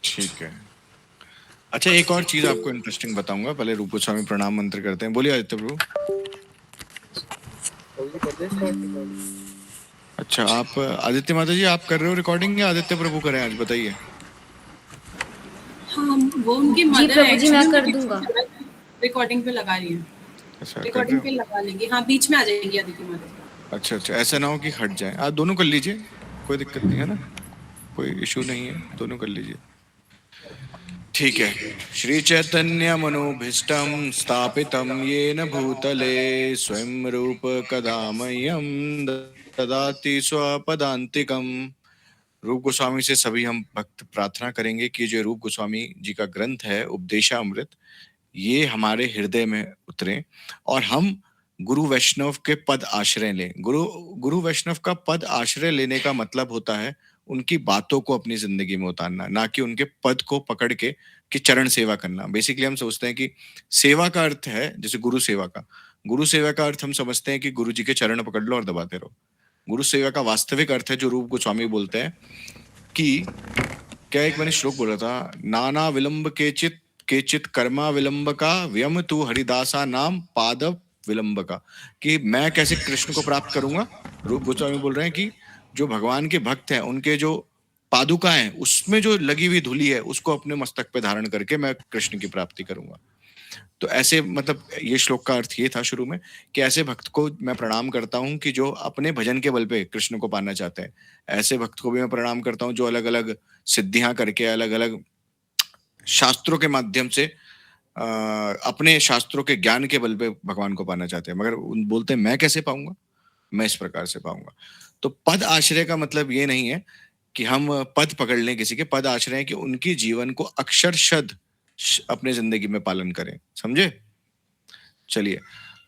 ठीक है। अच्छा, एक और चीज आपको इंटरेस्टिंग बताऊंगा, पहले रूप गोस्वामी प्रणाम मंत्र करते हैं। बोलिए आदित्य प्रभु। अच्छा, आप आदित्य माता जी आप कर रहे हो रिकॉर्डिंग या आदित्य प्रभु करें आज, बताइए। हाँ, वो उनकी जी मदर प्रभु जी, मैं एक्चुअली कर दूंगा। रिकॉर्डिंग पे लगा रही है। अच्छा, कर रहे रिकॉर्डिंग हो। पे लगा लेंगे, हाँ बीच में आ जाएगी आदित्य मदर। अच्छा अच्छा, ऐसा ना हो कि हट जाए। आप दोनों कर लीजिए, कोई दिक्कत नहीं है ना, कोई इशू नहीं है, दोनों कर लीजिए। ठीक है। श्री चैतन्य मनोभीष्टम स्थापितम येन भूतले स्वयं रूप कदा मह्यम ददाति स्वपदान्तिकम। रूप गोस्वामी से सभी हम भक्त प्रार्थना करेंगे कि जो रूप गोस्वामी जी का ग्रंथ है उपदेशामृत, ये हमारे हृदय में उतरे और हम गुरु वैष्णव के पद आश्रय लें। गुरु गुरु वैष्णव का पद आश्रय लेने का मतलब होता है उनकी बातों को अपनी जिंदगी में उतारना, ना कि उनके पद को पकड़ के कि चरण सेवा करना। बेसिकली हम सोचते हैं कि सेवा का अर्थ है, जैसे गुरु सेवा का अर्थ हम समझते हैं कि गुरु जी के चरण पकड़ लो और दबाते रहो। गुरु सेवा का वास्तविक अर्थ है जो रूप गोस्वामी बोलते हैं कि, क्या एक मैंने श्लोक बोला था, नाना विलंब केचित कर्मा विलंब का व्यम तू हरिदासा नाम पाद विलंब का, कि मैं कैसे कृष्ण को प्राप्त करूंगा। रूप गोस्वामी बोल रहे हैं कि जो भगवान के भक्त हैं उनके जो पादुका है उसमें जो लगी हुई धूलि है उसको अपने मस्तक पे धारण करके मैं कृष्ण की प्राप्ति करूंगा। तो ऐसे मतलब ये श्लोक का अर्थ ये था शुरू में कि ऐसे भक्त को मैं प्रणाम करता हूँ कि जो अपने भजन के बल पे कृष्ण को पाना चाहते हैं। ऐसे भक्त को भी मैं प्रणाम करता हूँ जो अलग अलग सिद्धियां करके अलग अलग शास्त्रों के माध्यम से अपने शास्त्रों के ज्ञान के बल पे भगवान को पाना चाहते हैं, मगर उन बोलते हैं मैं कैसे पाऊंगा, मैं इस प्रकार से पाऊंगा। तो पद आश्रय का मतलब ये नहीं है कि हम पद पकड़ लें किसी के, पद आश्रय है कि उनकी जीवन को अक्षरशद अपने जिंदगी में पालन करें, समझे। चलिए,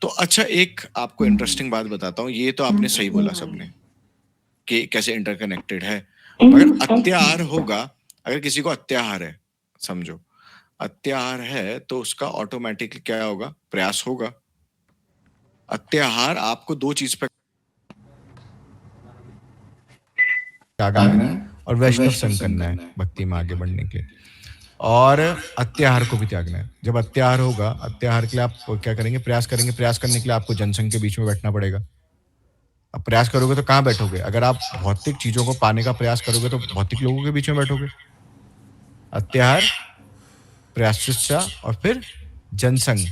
तो अच्छा एक आपको इंटरेस्टिंग बात बताता हूँ। ये तो आपने सही बोला सबने कि कैसे इंटरकनेक्टेड है, मगर अत्याहार होगा, अगर किसी को अत्याहार है, समझो अत्याहार है तो उसका ऑटोमेटिकली क्या होगा, प्रयास होगा। अत्याहार आपको दो चीज पे त्यागना है और वैष्णव संग करना है भक्ति में आगे बढ़ने के लिए, और अत्याहार को भी त्यागना है। जब अत्याहार होगा, अत्याहार के लिए आप क्या करेंगे, प्रयास करेंगे। प्रयास करने के लिए आपको जनसंघ के बीच में बैठना पड़ेगा। अब प्रयास करोगे तो कहाँ बैठोगे, अगर आप भौतिक चीजों को पाने का प्रयास करोगे तो भौतिक लोगों के बीच में बैठोगे। अत्याहार, प्रयासशिष्टा और फिर जनसंघ।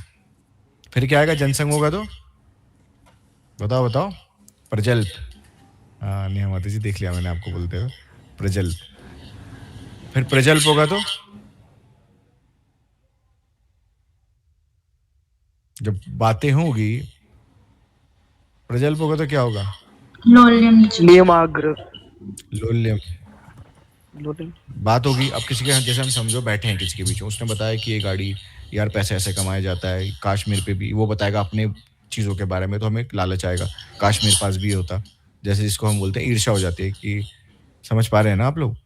फिर क्या आएगा जनसंघ होगा तो, बताओ बताओ, प्रजल्प। हाँ नेहा माता जी, देख लिया मैंने आपको बोलते हुए, प्रजल्प। फिर प्रजल्प होगा तो जब बातें होगी, प्रजल्प होगा तो क्या होगा, नियमाग्र। लोल्यम। बात होगी। अब किसी के जैसे हम समझो बैठे हैं किसी के बीच में, उसने बताया कि ये गाड़ी यार पैसे ऐसे कमाया जाता है, काश मेरे पे भी, वो बताएगा अपने चीज़ों के बारे में, तो हमें लालच आएगा, काश मेरे पास भी ये होता। जैसे जिसको हम बोलते हैं ईर्ष्या हो जाती है कि, समझ पा रहे हैं ना आप लोग,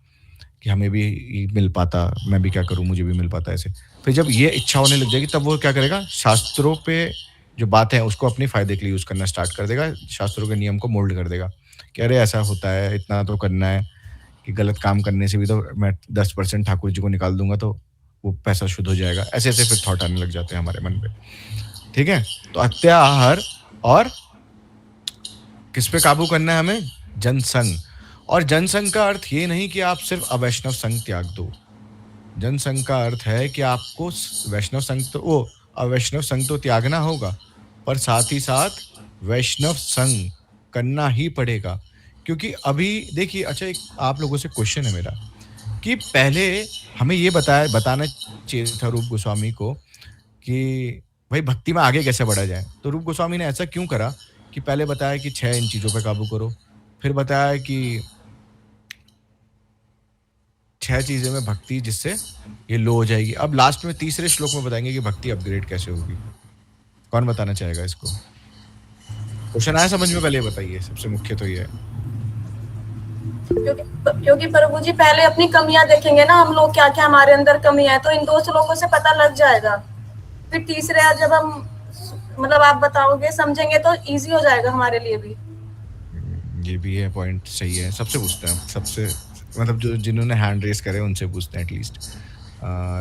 कि हमें भी मिल पाता, मैं भी क्या करूं, मुझे भी मिल पाता ऐसे। फिर जब ये इच्छा होने लग जाएगी तब वो क्या करेगा, शास्त्रों पे जो बात है उसको अपने फायदे के लिए यूज करना स्टार्ट कर देगा, शास्त्रों के नियम को मोल्ड कर देगा कि अरे ऐसा होता है, इतना तो करना है, कि गलत काम करने से भी तो मैं 10% ठाकुर जी को निकाल दूंगा तो वो पैसा शुद्ध हो जाएगा। ऐसे ऐसे फिर थॉट आने लग जाते हैं हमारे मन पे। ठीक है, तो अत्याहार और किस पे काबू करना है हमें, जनसंघ। और जनसंघ का अर्थ ये नहीं कि आप सिर्फ अवैष्णव संघ त्याग दो। जनसंघ का अर्थ है कि आपको वैष्णव संघ तो वो अवैष्णव संघ तो त्यागना होगा, पर साथ ही साथ वैष्णव संघ करना ही पड़ेगा। क्योंकि अभी देखिए, अच्छा एक आप लोगों से क्वेश्चन है मेरा, कि पहले हमें ये बताना चाहिए था रूप गोस्वामी को कि भाई भक्ति में आगे कैसे बढ़ा जाए। तो रूप गोस्वामी ने ऐसा क्यों करा कि पहले बताया कि 6 इन चीजों पे काबू करो, फिर बताया कि 6 चीजें में भक्ति जिससे ये लो हो जाएगी, अब लास्ट में तीसरे श्लोक में बताएंगे कि भक्ति अपग्रेड कैसे होगी। कौन बताना चाहेगा इसको, क्वेश्चन आया समझ में, पहले बताइए, सबसे मुख्य तो ये है। क्योंकि प्रभु जी पहले अपनी कमियां देखेंगे ना हम लोग, क्या क्या हमारे अंदर कमी है, तो इन 2 श्लोकों से पता लग जाएगा। फिर तीसरे जब हम मतलब आप बताओगे समझेंगे तो इजी हो जाएगा हमारे लिए भी। ये भी है, पॉइंट सही है। सबसे पूछते हैं, सबसे मतलब जो जिन्होंने हैंड रेस करे उनसे पूछते हैं एटलीस्ट।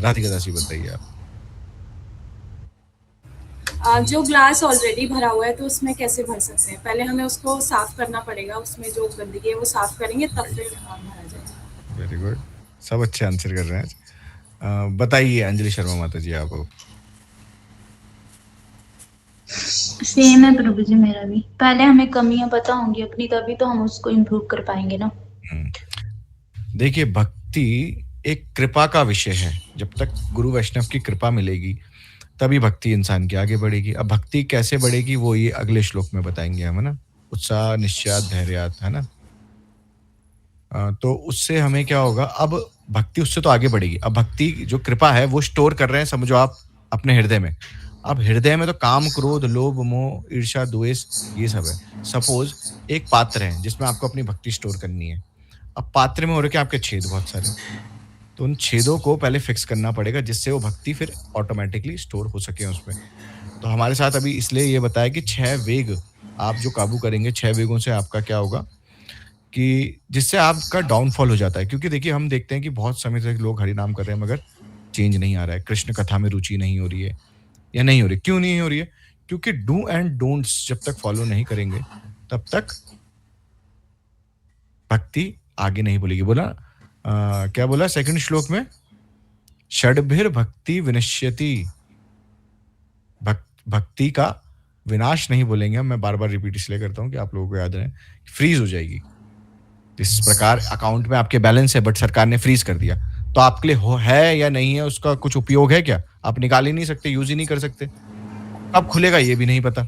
राधिका दासी बताइए आप। जो ग्लास ऑलरेडी भरा हुआ है तो उसमें कैसे भर सकते हैं? पहले हमें उसको साफ करना पड़ेगा, उसमें जो गंदगी है वो साफ करेंगे तब फिर भरा जाएगा। वेरी गुड, सब अच्छे आंसर कर रहे हैं आज। बताइए अंजलि शर्मा माता जी आप। सेम है प्रभु जी, मेरा भी। पहले हमें कमियां पता होंगी अपनी, तभी तो हम उसको इम्प्रूव कर पाएंगे ना। देखिए, भक्ति एक कृपा का विषय है। जब तक गुरु वैष्णव की कृपा मिलेगी तभी भक्ति इंसान की आगे बढ़ेगी। अब भक्ति कैसे बढ़ेगी वो ये अगले श्लोक में बताएंगे हम, है ना। उत्साह निश्चयात धैर्यात, है ना। तो उससे हमें क्या होगा, अब भक्ति उससे तो आगे बढ़ेगी। अब भक्ति जो कृपा है वो स्टोर कर रहे हैं, समझो आप, अपने हृदय में। अब हृदय में तो काम, क्रोध, लोभ, मोह, ईर्ष्या, द्वेष ये सब है। सपोज एक पात्र है जिसमें आपको अपनी भक्ति स्टोर करनी है। अब पात्र में हो रखे आपके छेद बहुत सारे, तो उन छेदों को पहले फिक्स करना पड़ेगा जिससे वो भक्ति फिर ऑटोमेटिकली स्टोर हो सके उसमें। तो हमारे साथ अभी इसलिए ये बताया कि 6 वेग आप जो काबू करेंगे, 6 वेगों से आपका क्या होगा कि जिससे आपका डाउनफॉल हो जाता है। क्योंकि देखिए हम देखते हैं कि बहुत समय तक लोग हरि नाम कर रहे हैं मगर चेंज नहीं आ रहा है, कृष्ण कथा में रुचि नहीं हो रही है या नहीं हो रही। क्यों नहीं हो रही है? क्योंकि डू एंड डोंट्स जब तक फॉलो नहीं करेंगे तब तक भक्ति आगे नहीं बोलेगी। बोला क्या बोला सेकंड श्लोक में? षड्भिर भक्ति विनश्यति। भक्ति का विनाश नहीं बोलेंगे हम। मैं बार बार रिपीट इसलिए करता हूं कि आप लोगों को याद रहे, फ्रीज हो जाएगी। जिस प्रकार अकाउंट में आपके बैलेंस है बट सरकार ने फ्रीज कर दिया, तो आपके लिए है या नहीं है उसका कुछ उपयोग है क्या? आप निकाल ही नहीं सकते, यूज ही नहीं कर सकते। कब खुलेगा ये भी नहीं पता,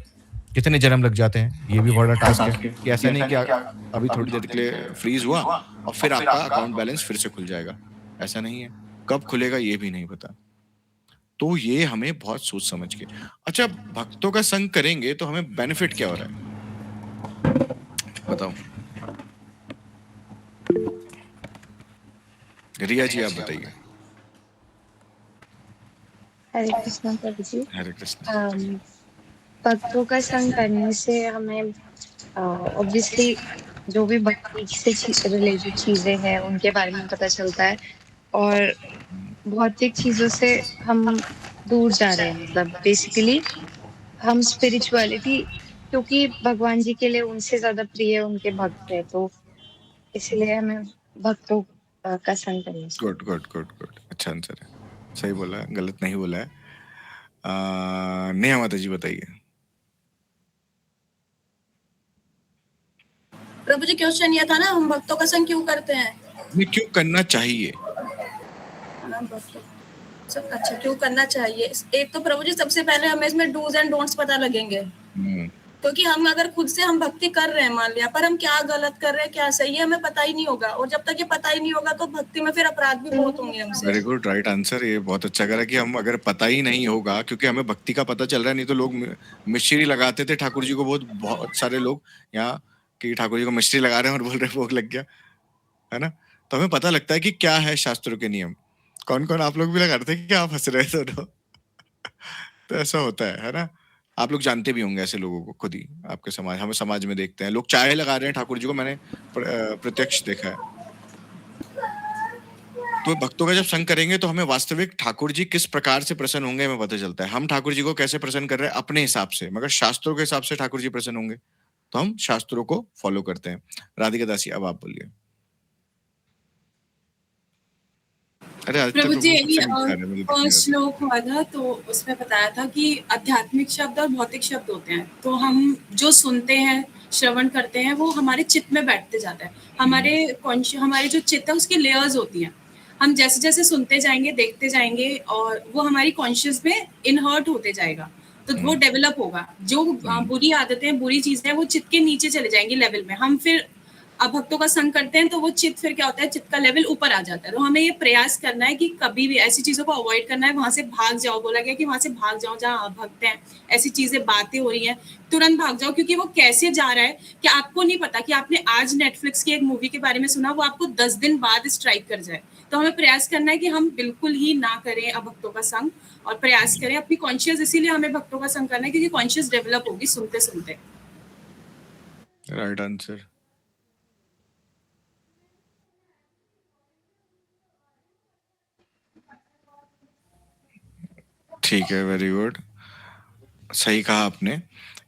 कितने जन्म लग जाते हैं, ये भी बड़ा टास्क है। कि ऐसा नहीं कि अभी थोड़ी देर के लिए फ्रीज हुआ और फिर आपका अकाउंट बैलेंस फिर से खुल जाएगा, ऐसा नहीं है। कब खुलेगा ये भी नहीं पता। तो ये हमें बहुत सोच समझ के। अच्छा, भक्तों का संग करेंगे तो हमें बेनिफिट क्या हो रहा है बताओ। रिया जी आप बताइए। हरे कृष्ण प्रभु जी। हरे कृष्ण। भक्तों का संग करने से हमें ऑब्वियसली जो भी भक्ति से रिलेटेड चीजें हैं उनके बारे में पता चलता है, और भौतिक चीजों से हम दूर जा रहे हैं। मतलब बेसिकली हम स्पिरिचुअलिटी, क्योंकि भगवान जी के लिए उनसे ज्यादा प्रिय उनके भक्त है, तो इसलिए हमें भक्तों का संग करना चाहिए। गुड गुड गुड गुड, अच्छा आंसर है, सही बोला है, गलत नहीं बोला है। नेहा माता जी बताइए। प्रभु जी क्वेश्चन ये था ना, हम भक्तों का संग क्यों करते हैं? ये क्यों करना चाहिए? सब अच्छा क्यों करना चाहिए? एक तो प्रभु जी सबसे पहले हमें इसमें डूज एंड डोंट्स पता लगेंगे। क्योंकि हम अगर खुद से हम भक्ति कर रहे हैं मान लिया, पर हम क्या गलत कर रहे हैं क्या सही है हमें पता ही नहीं होगा, और जब तक ये पता ही नहीं होगा तो भक्ति में फिर अपराध भी बहुत होंगे हमसे। Very good, right answer. ये बहुत अच्छा करा कि हम अगर पता ही नहीं होगा, क्योंकि हमें भक्ति का पता चल रहा है। नहीं तो लोग मिश्री लगाते थे ठाकुर जी को, बहुत सारे लोग यहाँ कि ठाकुर जी को मिश्री लगा रहे हैं और बोल रहे भोग लग गया, है ना। तो हमें पता लगता है कि क्या है शास्त्रों के नियम। कौन कौन आप लोग भी लगा रहे थे कि क्या आप हंस रहे थे दोनों? तो ऐसा होता है ना। आप लोग जानते भी होंगे ऐसे लोगों को, खुद ही आपके समाज, हमें समाज में देखते हैं लोग चाय लगा रहे हैं ठाकुर जी को, मैंने प्रत्यक्ष देखा है। तो भक्तों का जब संग करेंगे तो हमें वास्तविक ठाकुर जी किस प्रकार से प्रसन्न होंगे हमें पता चलता है। हम ठाकुर जी को कैसे प्रसन्न कर रहे हैं अपने हिसाब से, मगर शास्त्रों के हिसाब से ठाकुर जी प्रसन्न होंगे तो हम शास्त्रों को फॉलो करते हैं। राधिका दासी अब आप बोलिए। अरे प्रभु जी मुझे फर्स्ट श्लोक हुआ था तो उसमें बताया था कि आध्यात्मिक शब्द और भौतिक शब्द होते हैं। तो हम जो सुनते हैं, श्रवण करते हैं, वो हमारे चित्त में बैठते जाता है। हमारे जो चित्त है उसकी लेयर्स होती हैं। हम जैसे जैसे सुनते जाएंगे, देखते जाएंगे, और वो हमारी कॉन्शियस में इनहर्ट होते जाएगा, तो वो डेवलप होगा। जो बुरी आदतें, बुरी चीजें, वो चित्त के नीचे चले जाएंगी लेवल में। हम फिर अब भक्तों का संग करते हैं तो वो चित्त फिर क्या होता है, चित्त का लेवल ऊपर आ जाता है। तो हमें ये प्रयास करना है कि कभी भी ऐसी चीजों को अवॉइड करना है। वहां से भाग जाओ, बोला गया कि वहां से भाग जाओ जहाँ भक्त हैं, ऐसी चीजें बातें हो रही हैं, तुरंत भाग जाओ। क्योंकि वो कैसे जा रहा है कि आपको नहीं पता कि आपने आज नेटफ्लिक्स की एक मूवी के बारे में सुना, वो आपको 10 दिन बाद स्ट्राइक कर जाए। तो हमें प्रयास करना है कि हम बिल्कुल ही ना करें अब भक्तों का संग, और प्रयास करें अपनी कॉन्शियस। इसीलिए हमें भक्तों का संग करना है क्योंकि कॉन्शियस डेवलप होगी सुनते सुनते। Right answer. ठीक है, वेरी गुड, सही कहा आपने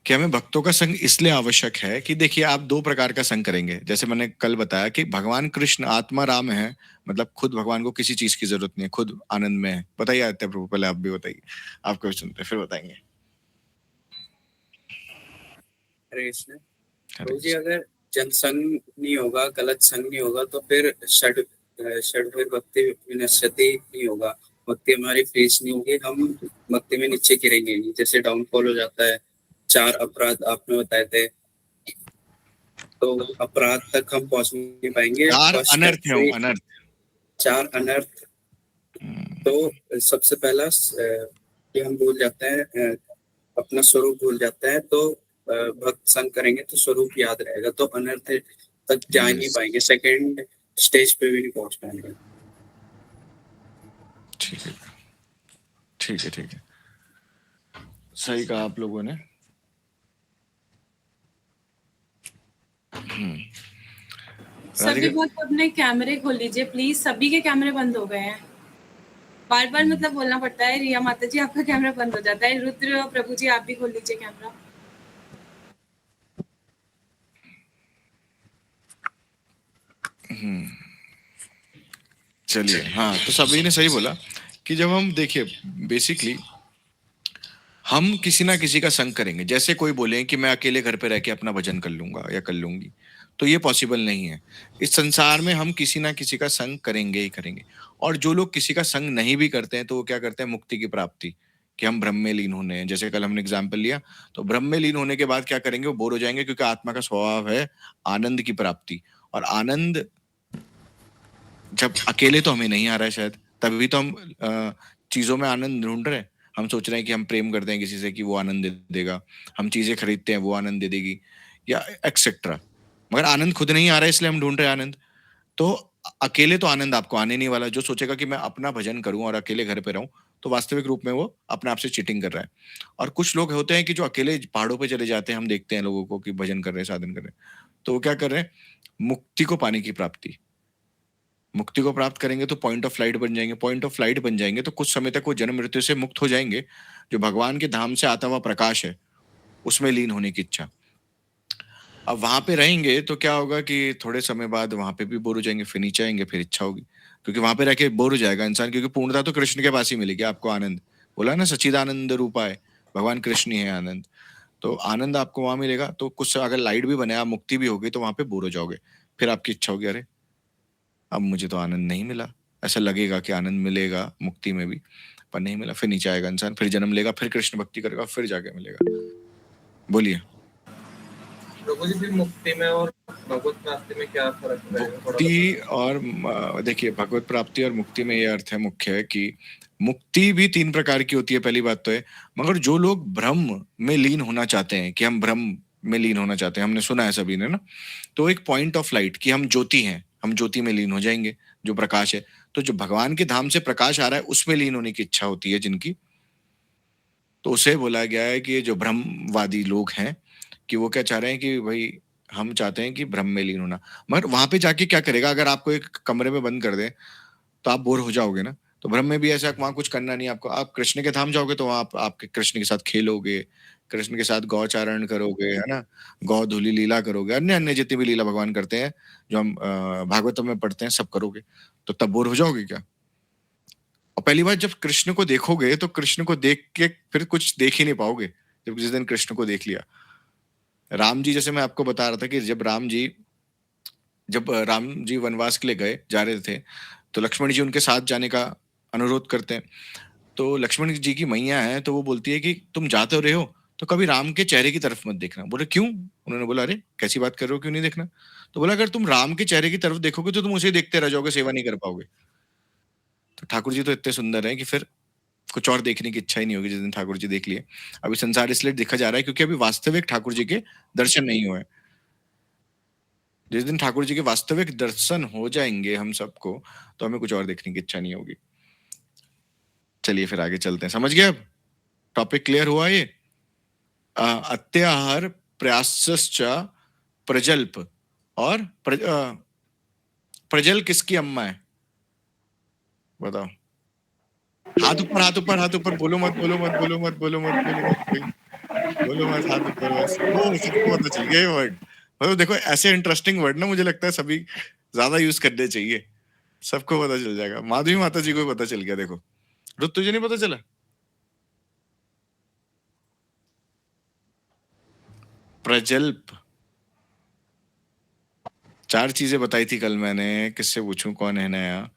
कि हमें भक्तों का संग इसलिए आवश्यक है कि देखिए आप दो प्रकार का संग करेंगे, जैसे मैंने कल बताया कि भगवान कृष्ण आत्मा राम है, मतलब खुद भगवान को किसी चीज की जरूरत नहीं है, खुद आनंद में है। बताइए आदित्य प्रभु, पहले आप भी बताइए, आपको भी सुनते हैं, फिर बताएंगे। हरे कृष्ण। हरे प्रभु जी, अगर जनसंग नहीं होगा, गलत संग नहीं होगा, तो फिर षड भक्ति विनश्यति नहीं होगा, भक्ति हमारी फेस नहीं होगी, हम भक्ति में नीचे गिरेंगे नहीं, जैसे डाउनफॉल हो जाता है। 4 अपराध आपने बताए थे, तो अपराध तक हम पहुंच नहीं पाएंगे। चार फर्स्ट अनर्थ स्टेप है, से अनर्थ। 4 अनर्थ। तो सबसे पहला कि हम भूल जाते हैं, अपना स्वरूप भूल जाते हैं, तो भक्त संग करेंगे तो स्वरूप याद रहेगा, तो अनर्थ तक जा ही नहीं पाएंगे, सेकंड स्टेज पे भी नहीं पहुंच पाएंगे। ठीक है, ठीक है, ठीक है, सही कहा आप लोगों ने। सभी राधिका, बहुत अपने कैमरे खोल लीजिए प्लीज, सभी के कैमरे बंद हो गए हैं। बार बार मतलब बोलना पड़ता है। रिया माता जी आपका कैमरा बंद हो जाता है। रुद्र प्रभु जी आप भी खोल लीजिए कैमरा। चलिए, हाँ, तो सभी ने सही बोला कि जब हम देखिए बेसिकली हम किसी ना किसी का संग करेंगे, जैसे कोई बोले कि मैं अकेले घर पे रह के अपना भजन कर लूंगा या कर लूंगी, तो ये पॉसिबल नहीं है। इस संसार में हम किसी ना किसी का संग करेंगे ही करेंगे। और जो लोग किसी का संग नहीं भी करते हैं तो वो क्या करते हैं, मुक्ति की प्राप्ति, कि हम ब्रह्म में लीन होने हैं। जैसे कल हमने एग्जाम्पल लिया, तो ब्रह्म में लीन होने के बाद क्या करेंगे, वो बोर हो जाएंगे, क्योंकि आत्मा का स्वभाव है आनंद की प्राप्ति। और आनंद जब अकेले तो हमें नहीं आ रहा है शायद, तभी तो हम चीजों में आनंद ढूंढ रहे हैं। हम सोच रहे हैं कि हम प्रेम करते हैं किसी से कि वो आनंद दे देगा, हम चीजें खरीदते हैं वो आनंद दे देगी, या एक्सेट्रा, मगर आनंद खुद नहीं आ रहा है, इसलिए हम ढूंढ रहे हैं आनंद। तो अकेले तो आनंद आपको आने नहीं वाला। जो सोचेगा कि मैं अपना भजन करूं और अकेले घर पे रहूं, तो वास्तविक रूप में वो अपने आप से चीटिंग कर रहा है। और कुछ लोग होते हैं कि जो अकेले पहाड़ों पे चले जाते हैं, हम देखते हैं लोगों को कि भजन कर रहे हैं, साधन कर रहे हैं, तो वो क्या कर रहे हैं, मुक्ति को पाने की प्राप्ति। मुक्ति को प्राप्त करेंगे तो पॉइंट ऑफ लाइट बन जाएंगे, पॉइंट ऑफ लाइट बन जाएंगे तो कुछ समय तक वो जन्म मृत्यु से मुक्त हो जाएंगे। जो भगवान के धाम से आता हुआ प्रकाश है, उसमें लीन होने की इच्छा। अब वहां पे रहेंगे तो क्या होगा कि थोड़े समय बाद वहां पे भी बोर हो जाएंगे, फिर नीचे आएंगे, फिर इच्छा होगी, क्योंकि वहां पे रह के बोर हो जाएगा इंसान, क्योंकि पूर्णता तो कृष्ण के पास ही मिलेगी आपको। आनंद बोला ना, सच्चिदानंद रूपा है, भगवान कृष्ण ही है आनंद। तो आनंद आपको वहां मिलेगा, तो कुछ अगर लाइट भी बने, आप मुक्ति भी होगी, तो वहां पे बोर हो जाओगे, फिर आपकी इच्छा होगी, अरे अब मुझे तो आनंद नहीं मिला। ऐसा लगेगा कि आनंद मिलेगा मुक्ति में भी, पर नहीं मिला, फिर नीचे आएगा इंसान, फिर जन्म लेगा, फिर कृष्ण भक्ति करेगा, फिर जाके मिलेगा। बोलिए। प्रभु जी, फिर मुक्ति में और भगवत प्राप्ति में क्या फर्क रहेगा? मुक्ति और देखिए, भगवत प्राप्ति और मुक्ति में ये अर्थ है मुख्य है कि मुक्ति भी 3 प्रकार की होती है, पहली बात तो है। मगर जो लोग ब्रह्म में लीन होना चाहते हैं, कि हम ब्रह्म में लीन होना चाहते हैं, हमने सुना है सभी ने ना, तो एक पॉइंट ऑफ लाइट, कि हम ज्योति हैं, हम ज्योति में लीन हो जाएंगे, जो प्रकाश है। तो जो भगवान के धाम से प्रकाश आ रहा है, उसमें लीन होने की इच्छा होती है जिनकी, तो उसे बोला गया है कि ये जो ब्रह्मवादी लोग हैं, कि वो क्या चाह रहे हैं कि भाई हम चाहते हैं कि ब्रह्म में लीन होना। मगर वहां पे जाके क्या करेगा, अगर आपको एक कमरे में बंद कर दे तो आप बोर हो जाओगे ना। तो ब्रह्म में भी ऐसा वहां कुछ करना नहीं आपको। आप कृष्ण के धाम जाओगे तो वहां आप आपके कृष्ण के साथ खेलोगे, कृष्ण के साथ गौचारण करोगे, है ना, गौ धुली लीला करोगे, अन्य अन्य जितनी भी लीला भगवान करते हैं, जो हम भागवतम में पढ़ते हैं, सब करोगे। तो तब बोर हो जाओगे क्या? और पहली बार जब कृष्ण को देखोगे, तो कृष्ण को देख के फिर कुछ देख ही नहीं पाओगे, जब जिस दिन कृष्ण को देख लिया। राम जी, जैसे मैं आपको बता रहा था कि जब राम जी वनवास के लिए गए जा रहे थे, तो लक्ष्मण जी उनके साथ जाने का अनुरोध करते हैं। तो लक्ष्मण जी की मैया है, तो वो बोलती है कि तुम जाते हो रहे हो तो कभी राम के चेहरे की तरफ मत देखना। बोले क्यों? उन्होंने बोला अरे कैसी बात कर रहे हो, क्यों नहीं देखना? तो बोला अगर तुम राम के चेहरे की तरफ देखोगे तो तुम उसे देखते रह जाओगे, सेवा नहीं कर पाओगे। तो ठाकुर जी तो इतने सुंदर हैं कि फिर कुछ और देखने की इच्छा ही नहीं होगी जिस दिन ठाकुर जी देख लिए। अभी संसार इसलिए दिखा जा रहा है क्योंकि अभी वास्तविक ठाकुर जी के दर्शन नहीं हुए। जिस दिन ठाकुर जी के वास्तविक दर्शन हो जाएंगे हम सबको, तो हमें कुछ और देखने की इच्छा नहीं होगी। चलिए फिर आगे चलते हैं। समझ गए? अब टॉपिक क्लियर हुआ ये? अत्याहार प्रयासश्च प्रजल्प, और प्रजल किसकी अम्मा है? बताओ। हाथ ऊपर, हाथ ऊपर, हाथ ऊपर, बोलो मत, बोलो मत, बोलो मत, बोलो मत, बोलो मत, बोलो मत, हाथ ऊपर बस। वो सबको पता चल गया ये वर्ड। मतलब देखो ऐसे इंटरेस्टिंग वर्ड ना मुझे लगता है सभी ज्यादा यूज करने चाहिए, सबको पता चल जाएगा। माधवी माता जी को भी पता चल गया देखो। रुत तुझे नहीं पता चला? प्रजल्प। 4 चीजें बताई थी कल मैंने, किससे पूछूं कौन है नया?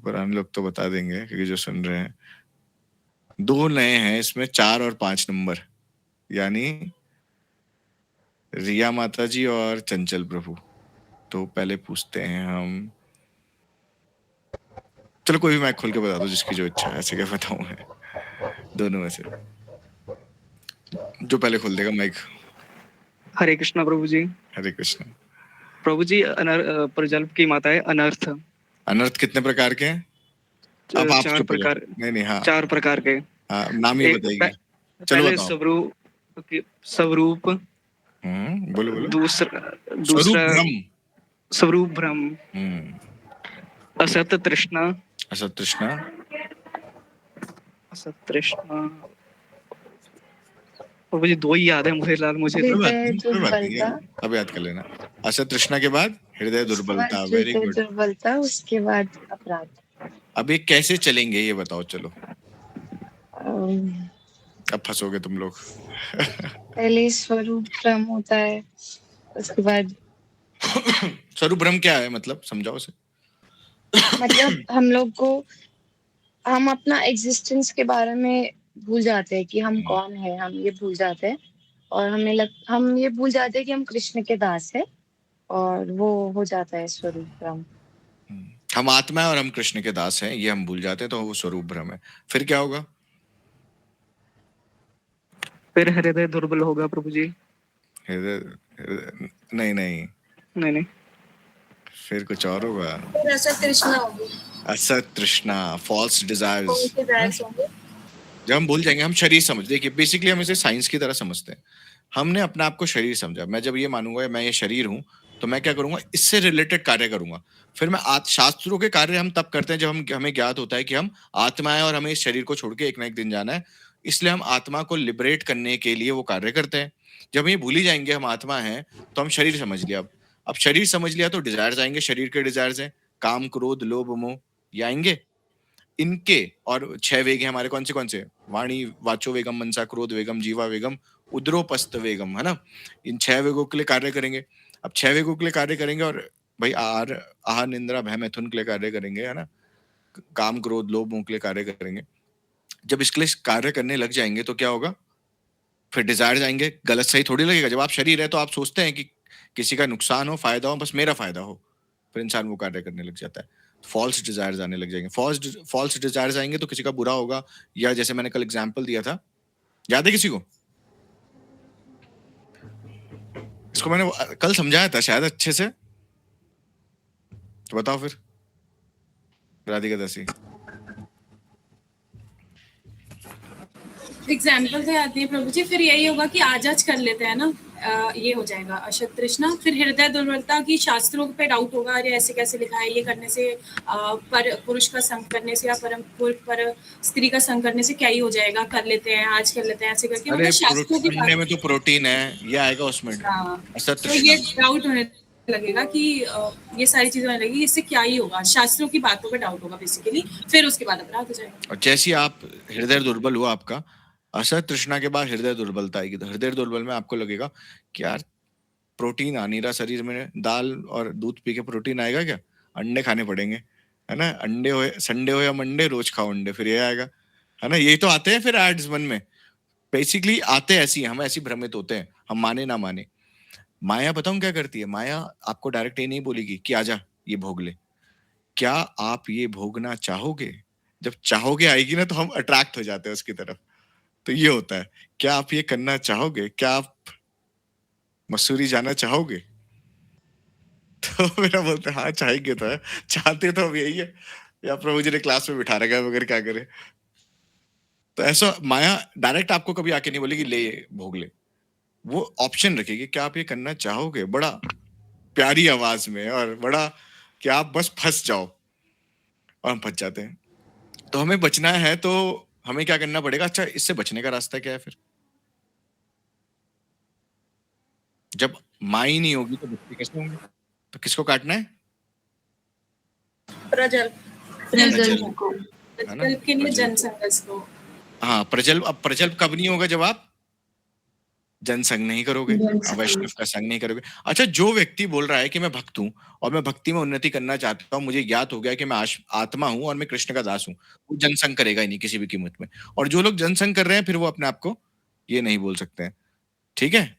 पुराने लोग तो बता देंगे क्योंकि जो सुन रहे हैं। 2 नए हैं इसमें, 4 और 5 नंबर, यानी रिया माता जी और चंचल प्रभु। तो पहले पूछते हैं हम, चलो कोई भी माइक खोल के बता दो जिसकी जो इच्छा है, ऐसे क्या बताऊं मैं, दोनों में से जो पहले खोल देगा माइक। हरे कृष्णा प्रभु जी। हरे कृष्ण। प्रभु जी, प्रजल्प की माता है अनर्थ। अनर्थ कितने प्रकार के हैं? अब आप 4 चुप हो जाओ। प्रकार। नहीं हाँ 4 प्रकार के। हाँ, नाम ही एक बताइए। चलो पहले बताओ। स्वरूप, बोलो बोलो। स्वरूप दूसरा ब्रह्म। स्वरूप ब्रह्म, असत तृष्णा, असत तृष्णा, असत तृष्णा। प्रभु जी 2 ही याद है मुझे फिलहाल मुझे तो। हृदय कोई बात नहीं दुर्बलता, अब याद कर लेना। असत तृष्णा के बाद हृदय उसके बाद दुर्बलता। वेरी हृदय गुड। दुर्बलता, उसके बाद अपराध। अब ये कैसे चलेंगे ये बताओ चलो। अम, अब फंसोगे तुम लोग। पहले स्वरूप ब्रह्म होता है, उसके बाद स्वरूप ब्रह्म क्या है, मतलब समझाओ उसे। मतलब हम अपना एग्जिस्टेंस के बारे में भूल जाते हैं कि हम कौन है, हम ये भूल जाते हैं। और हम ये भूल जाते हैं कि हम कृष्ण के दास है, और वो हो जाता है स्वरूप ब्रह्म। हम आत्मा है और हम कृष्ण के दास हैं, ये हम भूल जाते हैं, तो वो स्वरूप ब्रह्म है। फिर क्या होगा? फिर हृदय दुर्बल होगा प्रभु जी। नहीं नहीं, नहीं। फिर कुछ और होगा। फिर असत तृष्णा होगी, असत तृष्णा, फॉल्स डिजायर्स। डिजायर्स होंगे। जब हम भूल जाएंगे, हम शरीर समझ, देखिए बेसिकली हम इसे साइंस की तरह समझते हैं। हमने अपने आप को शरीर समझा। मैं जब ये मानूंगा मैं ये शरीर हूं, तो मैं क्या करूंगा, इससे रिलेटेड कार्य करूंगा। फिर मैं शास्त्रों के कार्य हम तब करते हैं जब हमें ज्ञात होता है कि हम आत्मा है और हमें इस शरीर को छोड़ के एक ना एक दिन जाना है। इसलिए हम आत्मा को लिबरेट करने के लिए वो कार्य करते हैं। जब हम ये भूल ही जाएंगे हम आत्मा है, तो हम शरीर समझ लिया। अब शरीर समझ लिया तो डिजायर्स आएंगे, शरीर के डिजायर्स हैं काम क्रोध लोभ मोह, ये आएंगे। इनके और 6 वेग हैं हमारे, कौन से? वाणी वाचो वेगम, मनसा क्रोध वेगम, जीवा वेगम, उद्रोपस्त वेगम, है ना। इन 6 वेगों के लिए कार्य करेंगे। अब 6 वेगों के लिए कार्य करेंगे और भाई आहार निंद्रा भय मैथुन के लिए कार्य करेंगे, है ना। काम क्रोध लोभ मोह के लिए कार्य करेंगे। जब इसके लिए कार्य करने लग जाएंगे तो क्या होगा, फिर डिजायर जाएंगे। गलत सही थोड़ी लगेगा, जब आप शरीर है तो आप सोचते हैं कि किसी का नुकसान हो, फायदा हो, बस मेरा फायदा हो। फिर इंसान वो कार्य करने लग जाता है। फॉल्स डिजायर्स आने लग जाएंगे। फॉल्स डिजायर्स आएंगे तो किसी का बुरा होगा, या जैसे मैंने कल एग्जांपल दिया था, याद है किसी को? इसको मैंने कल समझाया था शायद अच्छे से, तो बताओ फिर राधिका दासी। एग्जाम्पल तो आती है प्रभु जी। फिर यही होगा कि आज कर लेते हैं ना, ये हो जाएगा अशत तृष्णा। फिर हृदय दुर्बलता की शास्त्रों पे डाउट होगा, अरे ऐसे कैसे लिखा है, ये करने से पर पुरुष का संग करने से या पर स्त्री का संग करने से क्या ही हो जाएगा, कर लेते हैं, आज कर लेते हैं, ऐसे करके। अरे मतलब शास्त्रों की अंडे में तो प्रोटीन है, ये आएगा उसमें। असत तो तृष्णा। ये डाउट होने लगेगा कि ये सारी चीजें होने लगेगी, इससे क्या ही होगा, शास्त्रों की बातों पे डाउट होगा बेसिकली। फिर उसके बाद अपराध हो जाएगा। और जैसे आप हृदय दुर्बल हुआ आपका, असत तृष्णा के बाद हृदय दुर्बलता आएगी, तो हृदय दुर्बल में आपको लगेगा कि यार प्रोटीन आ नहीं रहा शरीर में, दाल और दूध पी के प्रोटीन आएगा क्या, अंडे खाने पड़ेंगे, है ना। अंडे हो, संडे हो या मंडे, रोज खाओ अंडे, फिर ये आएगा, है ना। यही तो आते हैं फिर एड्स मन में, बेसिकली आते ऐसी, हम ऐसी भ्रमित होते हैं, हम माने ना माने। माया बताऊं क्या करती है? माया आपको डायरेक्ट ये नहीं बोलेगी कि आजा ये भोग ले। क्या आप ये भोगना चाहोगे? जब चाहोगे आएगी ना, तो हम अट्रैक्ट हो जाते हैं उसकी तरफ। तो ये होता है, क्या आप ये करना चाहोगे, क्या आप मसूरी जाना चाहोगे? तो मेरा बोलते हाँ चाहेंगे तो है, चाहते तो अब यही है, या प्रभु जी ने क्लास में बिठा रखा है मगर क्या करे। तो ऐसा माया डायरेक्ट आपको कभी आके नहीं बोलेगी ले ये भोग ले, वो ऑप्शन रखेगी क्या आप ये करना चाहोगे, बड़ा प्यारी आवाज में, और बड़ा कि आप बस फंस जाओ, और हम फंस जाते हैं। तो हमें बचना है तो हमें क्या करना पड़ेगा? अच्छा, इससे बचने का रास्ता क्या है फिर? जब माँ ही नहीं होगी तो बच्चे कैसे होंगे? तो किसको काटना है? प्रजल प्रजल्प को। है ना? प्रजल्प के लिए प्रजल्प। जनसंघर्ष को। हाँ, प्रजल्प। अब प्रजल्प कब नहीं होगा? जब आप जनसंघ नहीं करोगे, जनसंघ। वैष्णव का संघ नहीं करोगे। अच्छा, जो व्यक्ति बोल रहा है कि मैं भक्त हूँ और मैं भक्ति में उन्नति करना चाहता हूँ, मुझे ज्ञात हो गया कि मैं आत्मा हूँ और मैं कृष्ण का दास हूँ, वो जनसंघ करेगा ही नहीं किसी भी कीमत में। और जो लोग जनसंघ कर रहे हैं, फिर वो अपने आप को ये नहीं बोल सकते हैं। ठीक है,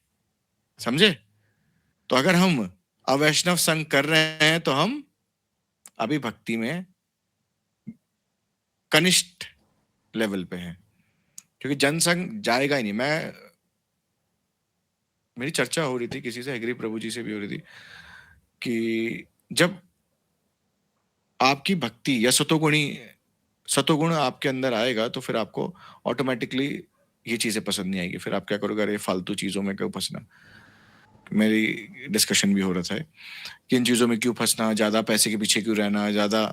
समझे? तो अगर हम अवैष्णव संघ कर रहे हैं तो हम अभी भक्ति में कनिष्ठ लेवल पे हैं, क्योंकि जनसंघ जाएगा ही नहीं। मेरी चर्चा हो रही थी किसी से, एग्री प्रभु जी से भी हो रही थी, कि जब आपकी भक्ति या सतोगुण आपके अंदर आएगा तो फिर आपको ऑटोमेटिकली ये चीजें पसंद नहीं आएगी। फिर आप क्या करोगे? अरे फालतू चीजों में क्यों फंसना। मेरी डिस्कशन भी हो रहा था कि इन चीजों में क्यों फंसना, ज्यादा पैसे के पीछे क्यों रहना, ज्यादा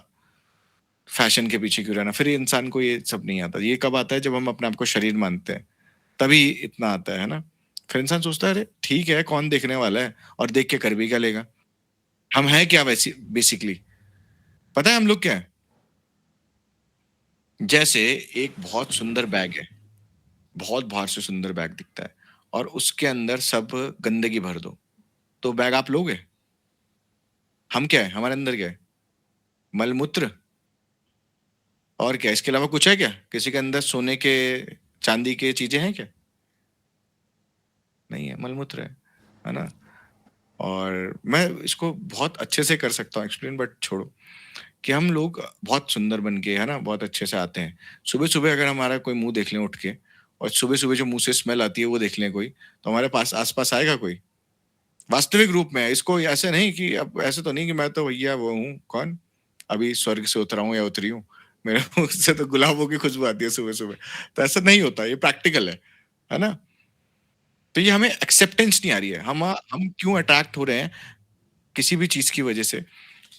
फैशन के पीछे क्यों रहना। फिर ये इंसान को ये सब नहीं आता। ये कब आता है? जब हम अपने आप को शरीर मानते हैं, तभी इतना आता है ना। फिर इंसान सोचता है अरे ठीक है, कौन देखने वाला है, और देख के कर भी क्या लेगा। हम हैं क्या वैसे बेसिकली? पता है हम लोग क्या है? जैसे एक बहुत सुंदर बैग है, बहुत बाहर से सुंदर बैग दिखता है, और उसके अंदर सब गंदगी भर दो, तो बैग आप लोगे? हम क्या है? हमारे अंदर क्या है? मलमूत्र। और क्या? इसके अलावा कुछ है क्या? किसी के अंदर सोने के, चांदी के चीजें हैं क्या? नहीं है, मलमूत्र है ना। और मैं इसको बहुत अच्छे से कर सकता हूँ एक्सप्लेन, बट छोड़ो। कि हम लोग बहुत सुंदर बन के, है ना, बहुत अच्छे से आते हैं। सुबह सुबह अगर हमारा कोई मुंह देख लें उठ के, और सुबह सुबह जो मुंह से स्मेल आती है वो देख लें कोई, तो हमारे पास आसपास आएगा कोई? वास्तविक रूप में इसको ऐसे नहीं कि, अब ऐसे तो नहीं कि मैं तो भैया वो हूँ, कौन, अभी स्वर्ग से उतरा हूँ या उतरी हूँ, मेरे मुंह से तो गुलाबों की खुशबू आती है सुबह सुबह। तो ऐसा नहीं होता, ये प्रैक्टिकल है ना। तो ये हमें एक्सेप्टेंस नहीं आ रही है। हम क्यों अट्रैक्ट हो रहे हैं किसी भी चीज की वजह से?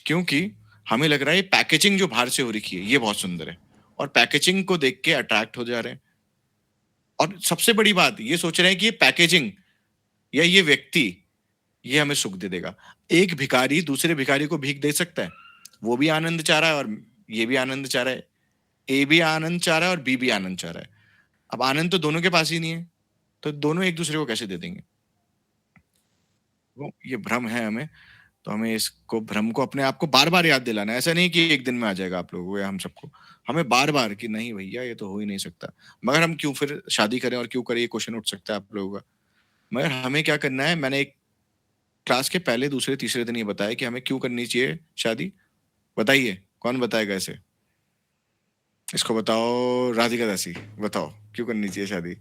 क्योंकि हमें लग रहा है ये पैकेजिंग जो बाहर से हो रखी है ये बहुत सुंदर है, और पैकेजिंग को देख के अट्रैक्ट हो जा रहे हैं। और सबसे बड़ी बात, ये सोच रहे हैं कि ये पैकेजिंग या ये व्यक्ति ये हमें सुख दे देगा। एक भिखारी दूसरे भिखारी को भीख दे सकता है? वो भी आनंद चाह रहा है और ये भी आनंद चाह रहा है। ए भी आनंद चाह रहा है और बी भी आनंद चाह रहा है। अब आनंद तो दोनों के पास ही नहीं है, तो दोनों एक दूसरे को कैसे दे देंगे? ये भ्रम है हमें। तो हमें इसको, भ्रम को, अपने आप को बार बार याद दिलाना है। ऐसा नहीं कि एक दिन में आ जाएगा आप लोगों को या हम सबको। हमें बार बार कि नहीं भैया ये तो हो ही नहीं सकता। मगर हम क्यों फिर शादी करें और क्यों करें, ये क्वेश्चन उठ सकता है आप लोगों का। मगर हमें क्या करना है, मैंने एक क्लास के पहले दूसरे तीसरे दिन ये बताया कि हमें क्यों करनी चाहिए शादी। बताइए कौन बताएगा ऐसे? इसको बताओ राधिका दासी, बताओ क्यों करनी चाहिए शादी?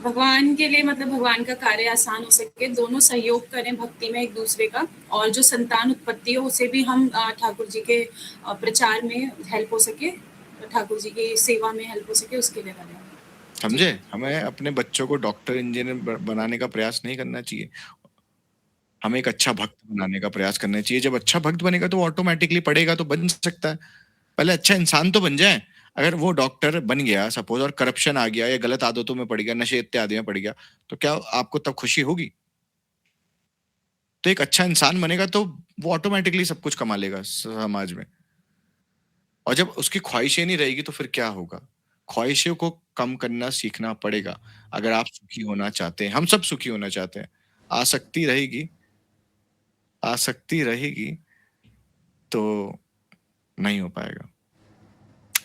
भगवान के लिए, मतलब भगवान का कार्य आसान हो सके, दोनों सहयोग करें भक्ति में एक दूसरे का, और जो संतान उत्पत्ति हो उसे भी हम ठाकुर जी के प्रचार में हेल्प हो सके, ठाकुर जी की सेवा में हेल्प हो सके, उसके लिए करें। समझे? हमें अपने बच्चों को डॉक्टर इंजीनियर बनाने का प्रयास नहीं करना चाहिए। हमें एक अच्छा भक्त बनाने का प्रयास करना चाहिए। जब अच्छा भक्त बनेगा तो ऑटोमेटिकली पढ़ेगा तो बन सकता है। पहले अच्छा इंसान तो बन जाए। अगर वो डॉक्टर बन गया सपोज, और करप्शन आ गया या गलत आदतों में पड़ गया, नशे इत्यादि में पड़ गया, तो क्या आपको तब खुशी होगी? तो एक अच्छा इंसान बनेगा तो वो ऑटोमेटिकली सब कुछ कमा लेगा समाज में। और जब उसकी ख्वाहिशें नहीं रहेगी तो फिर क्या होगा? ख्वाहिशों को कम करना सीखना पड़ेगा अगर आप सुखी होना चाहते हैं। हम सब सुखी होना चाहते हैं। आसक्ति रहेगी, आसक्ति रहेगी तो नहीं हो पाएगा।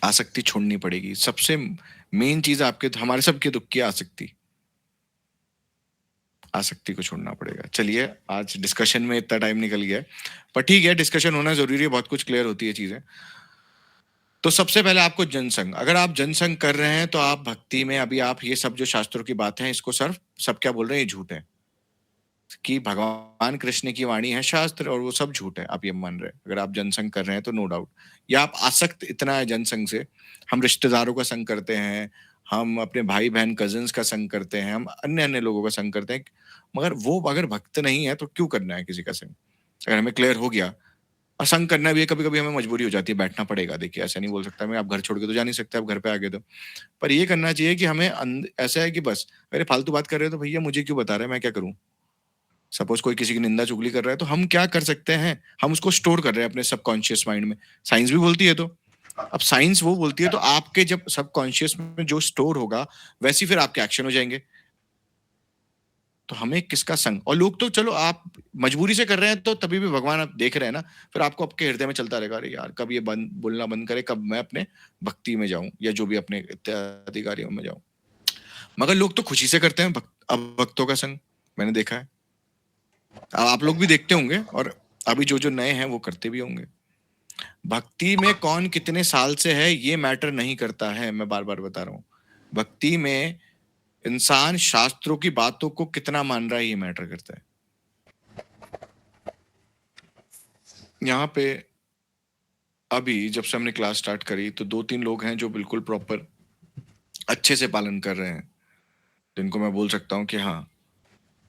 आसक्ति छोड़नी पड़ेगी। सबसे मेन चीज आपके, हमारे सबके दुख की आसक्ति, आसक्ति को छोड़ना पड़ेगा। चलिए, आज डिस्कशन में इतना टाइम निकल गया है, पर ठीक है, डिस्कशन होना जरूरी है, बहुत कुछ क्लियर होती है चीजें। तो सबसे पहले आपको जनसंघ, अगर आप जनसंघ कर रहे हैं तो आप भक्ति में, अभी आप ये सब जो शास्त्रों की बातें हैं इसको सब क्या बोल रहे हैं, ये झूठ है। कि भगवान कृष्ण की वाणी है शास्त्र और वो सब झूठ है, आप ये मान रहे हैं। अगर आप जनसंघ कर रहे हैं तो नो डाउट, या आप आसक्त इतना है जनसंघ से। हम रिश्तेदारों का संग करते हैं, हम अपने भाई बहन कजिन्स का संग करते हैं, हम अन्य अन्य लोगों का संग करते हैं, मगर वो अगर भक्त नहीं है तो क्यों करना है किसी का संग? अगर हमें क्लियर हो गया, संग करना भी है, कभी कभी हमें मजबूरी हो जाती है, बैठना पड़ेगा। देखिए ऐसा नहीं बोल सकता मैं, आप घर छोड़ के तो जा नहीं सकते, आप घर पे आ गए तो। पर ये करना चाहिए कि हमें ऐसा है कि बस अरे फालतू बात कर रहे हो तो भैया मुझे क्यों बता रहे हैं, मैं क्या करूं। सपोज कोई किसी की निंदा चुगली कर रहा है तो हम क्या कर सकते हैं, हम उसको स्टोर कर रहे हैं अपने सबकॉन्शियस माइंड में। साइंस भी बोलती है तो, अब साइंस वो बोलती है तो आपके जब सबकॉन्शियस में जो स्टोर होगा वैसे ही फिर आपके एक्शन हो जाएंगे। तो हमें किसका संग, और लोग तो चलो आप मजबूरी से कर रहे हैं तो तभी भी भगवान आप देख रहे हैं ना, फिर आपको आपके हृदय में चलता रहेगा, अरे यार कब ये बंद बोलना बंद करे, कब मैं अपने भक्ति में जाऊं या जो भी अपने इत्यादि कार्यों में जाऊं। मगर लोग तो खुशी से करते हैं अब भक्तों का संग, मैंने देखा है। आप लोग भी देखते होंगे और अभी जो जो नए हैं वो करते भी होंगे। भक्ति में कौन कितने साल से है ये मैटर नहीं करता है, मैं बार बार बता रहा हूँ। भक्ति में इंसान शास्त्रों की बातों को कितना मान रहा है ये मैटर करता है। यहाँ पे अभी जब से हमने क्लास स्टार्ट करी तो 2-3 लोग हैं जो बिल्कुल प्रॉपर अच्छे से पालन कर रहे हैं, जिनको मैं बोल सकता हूँ कि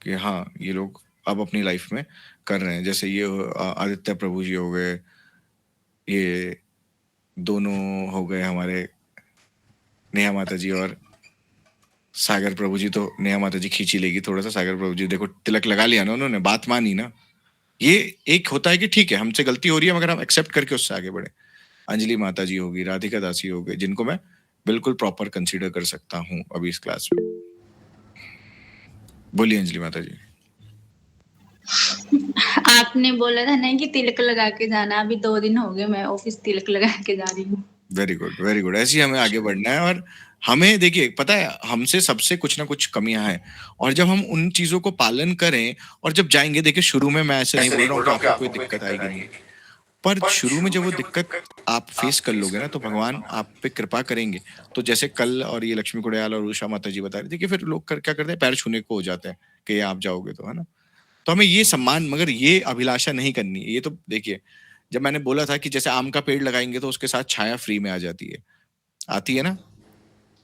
हाँ ये लोग अब अपनी लाइफ में कर रहे हैं। जैसे ये आदित्य प्रभु जी हो गए, ये दोनों हो गए हमारे नेहा माता जी और सागर प्रभु जी। तो नेहा माता जी खींची लेगी थोड़ा सा, सागर प्रभु जी देखो तिलक लगा लिया ना उन्होंने, बात मानी ना। ये एक होता है कि ठीक है हमसे गलती हो रही है मगर हम एक्सेप्ट करके उससे आगे बढ़े। अंजलि माता जी होगी, राधिका दासी हो गए, जिनको मैं बिल्कुल प्रॉपर कंसीडर कर सकता हूँ अभी इस क्लास में। बोलिए अंजलि माता जी। आपने बोला था ना कि तिलक लगा के जाना, अभी 2 दिन हो गए मैं ऑफिस तिलक लगा के जा रही हूँ। वेरी गुड वेरी गुड, ऐसे ही हमें आगे बढ़ना है। और हमें देखिए पता है हमसे सबसे कुछ ना कुछ कमियां हैं, और जब हम उन चीजों को पालन करें और जब जाएंगे, देखिए शुरू में मैं ऐसे नहीं बोल रहा हूँ कि आपको कोई दिक्कत आएगी नहीं, पर शुरू में जब वो दिक्कत आप फेस कर लोगे ना तो भगवान आप पे कृपा करेंगे। तो जैसे कल और ये लक्ष्मी कुड़याल और उषा माता जी बता रही थी कि फिर लोग क्या करते हैं, पैर छूने को हो जाते हैं कि आप जाओगे तो, है ना। तो हमें ये सम्मान, मगर ये अभिलाषा नहीं करनी है। ये तो देखिए जब मैंने बोला था कि जैसे आम का पेड़ लगाएंगे तो उसके साथ छाया फ्री में आ जाती है, आती है ना।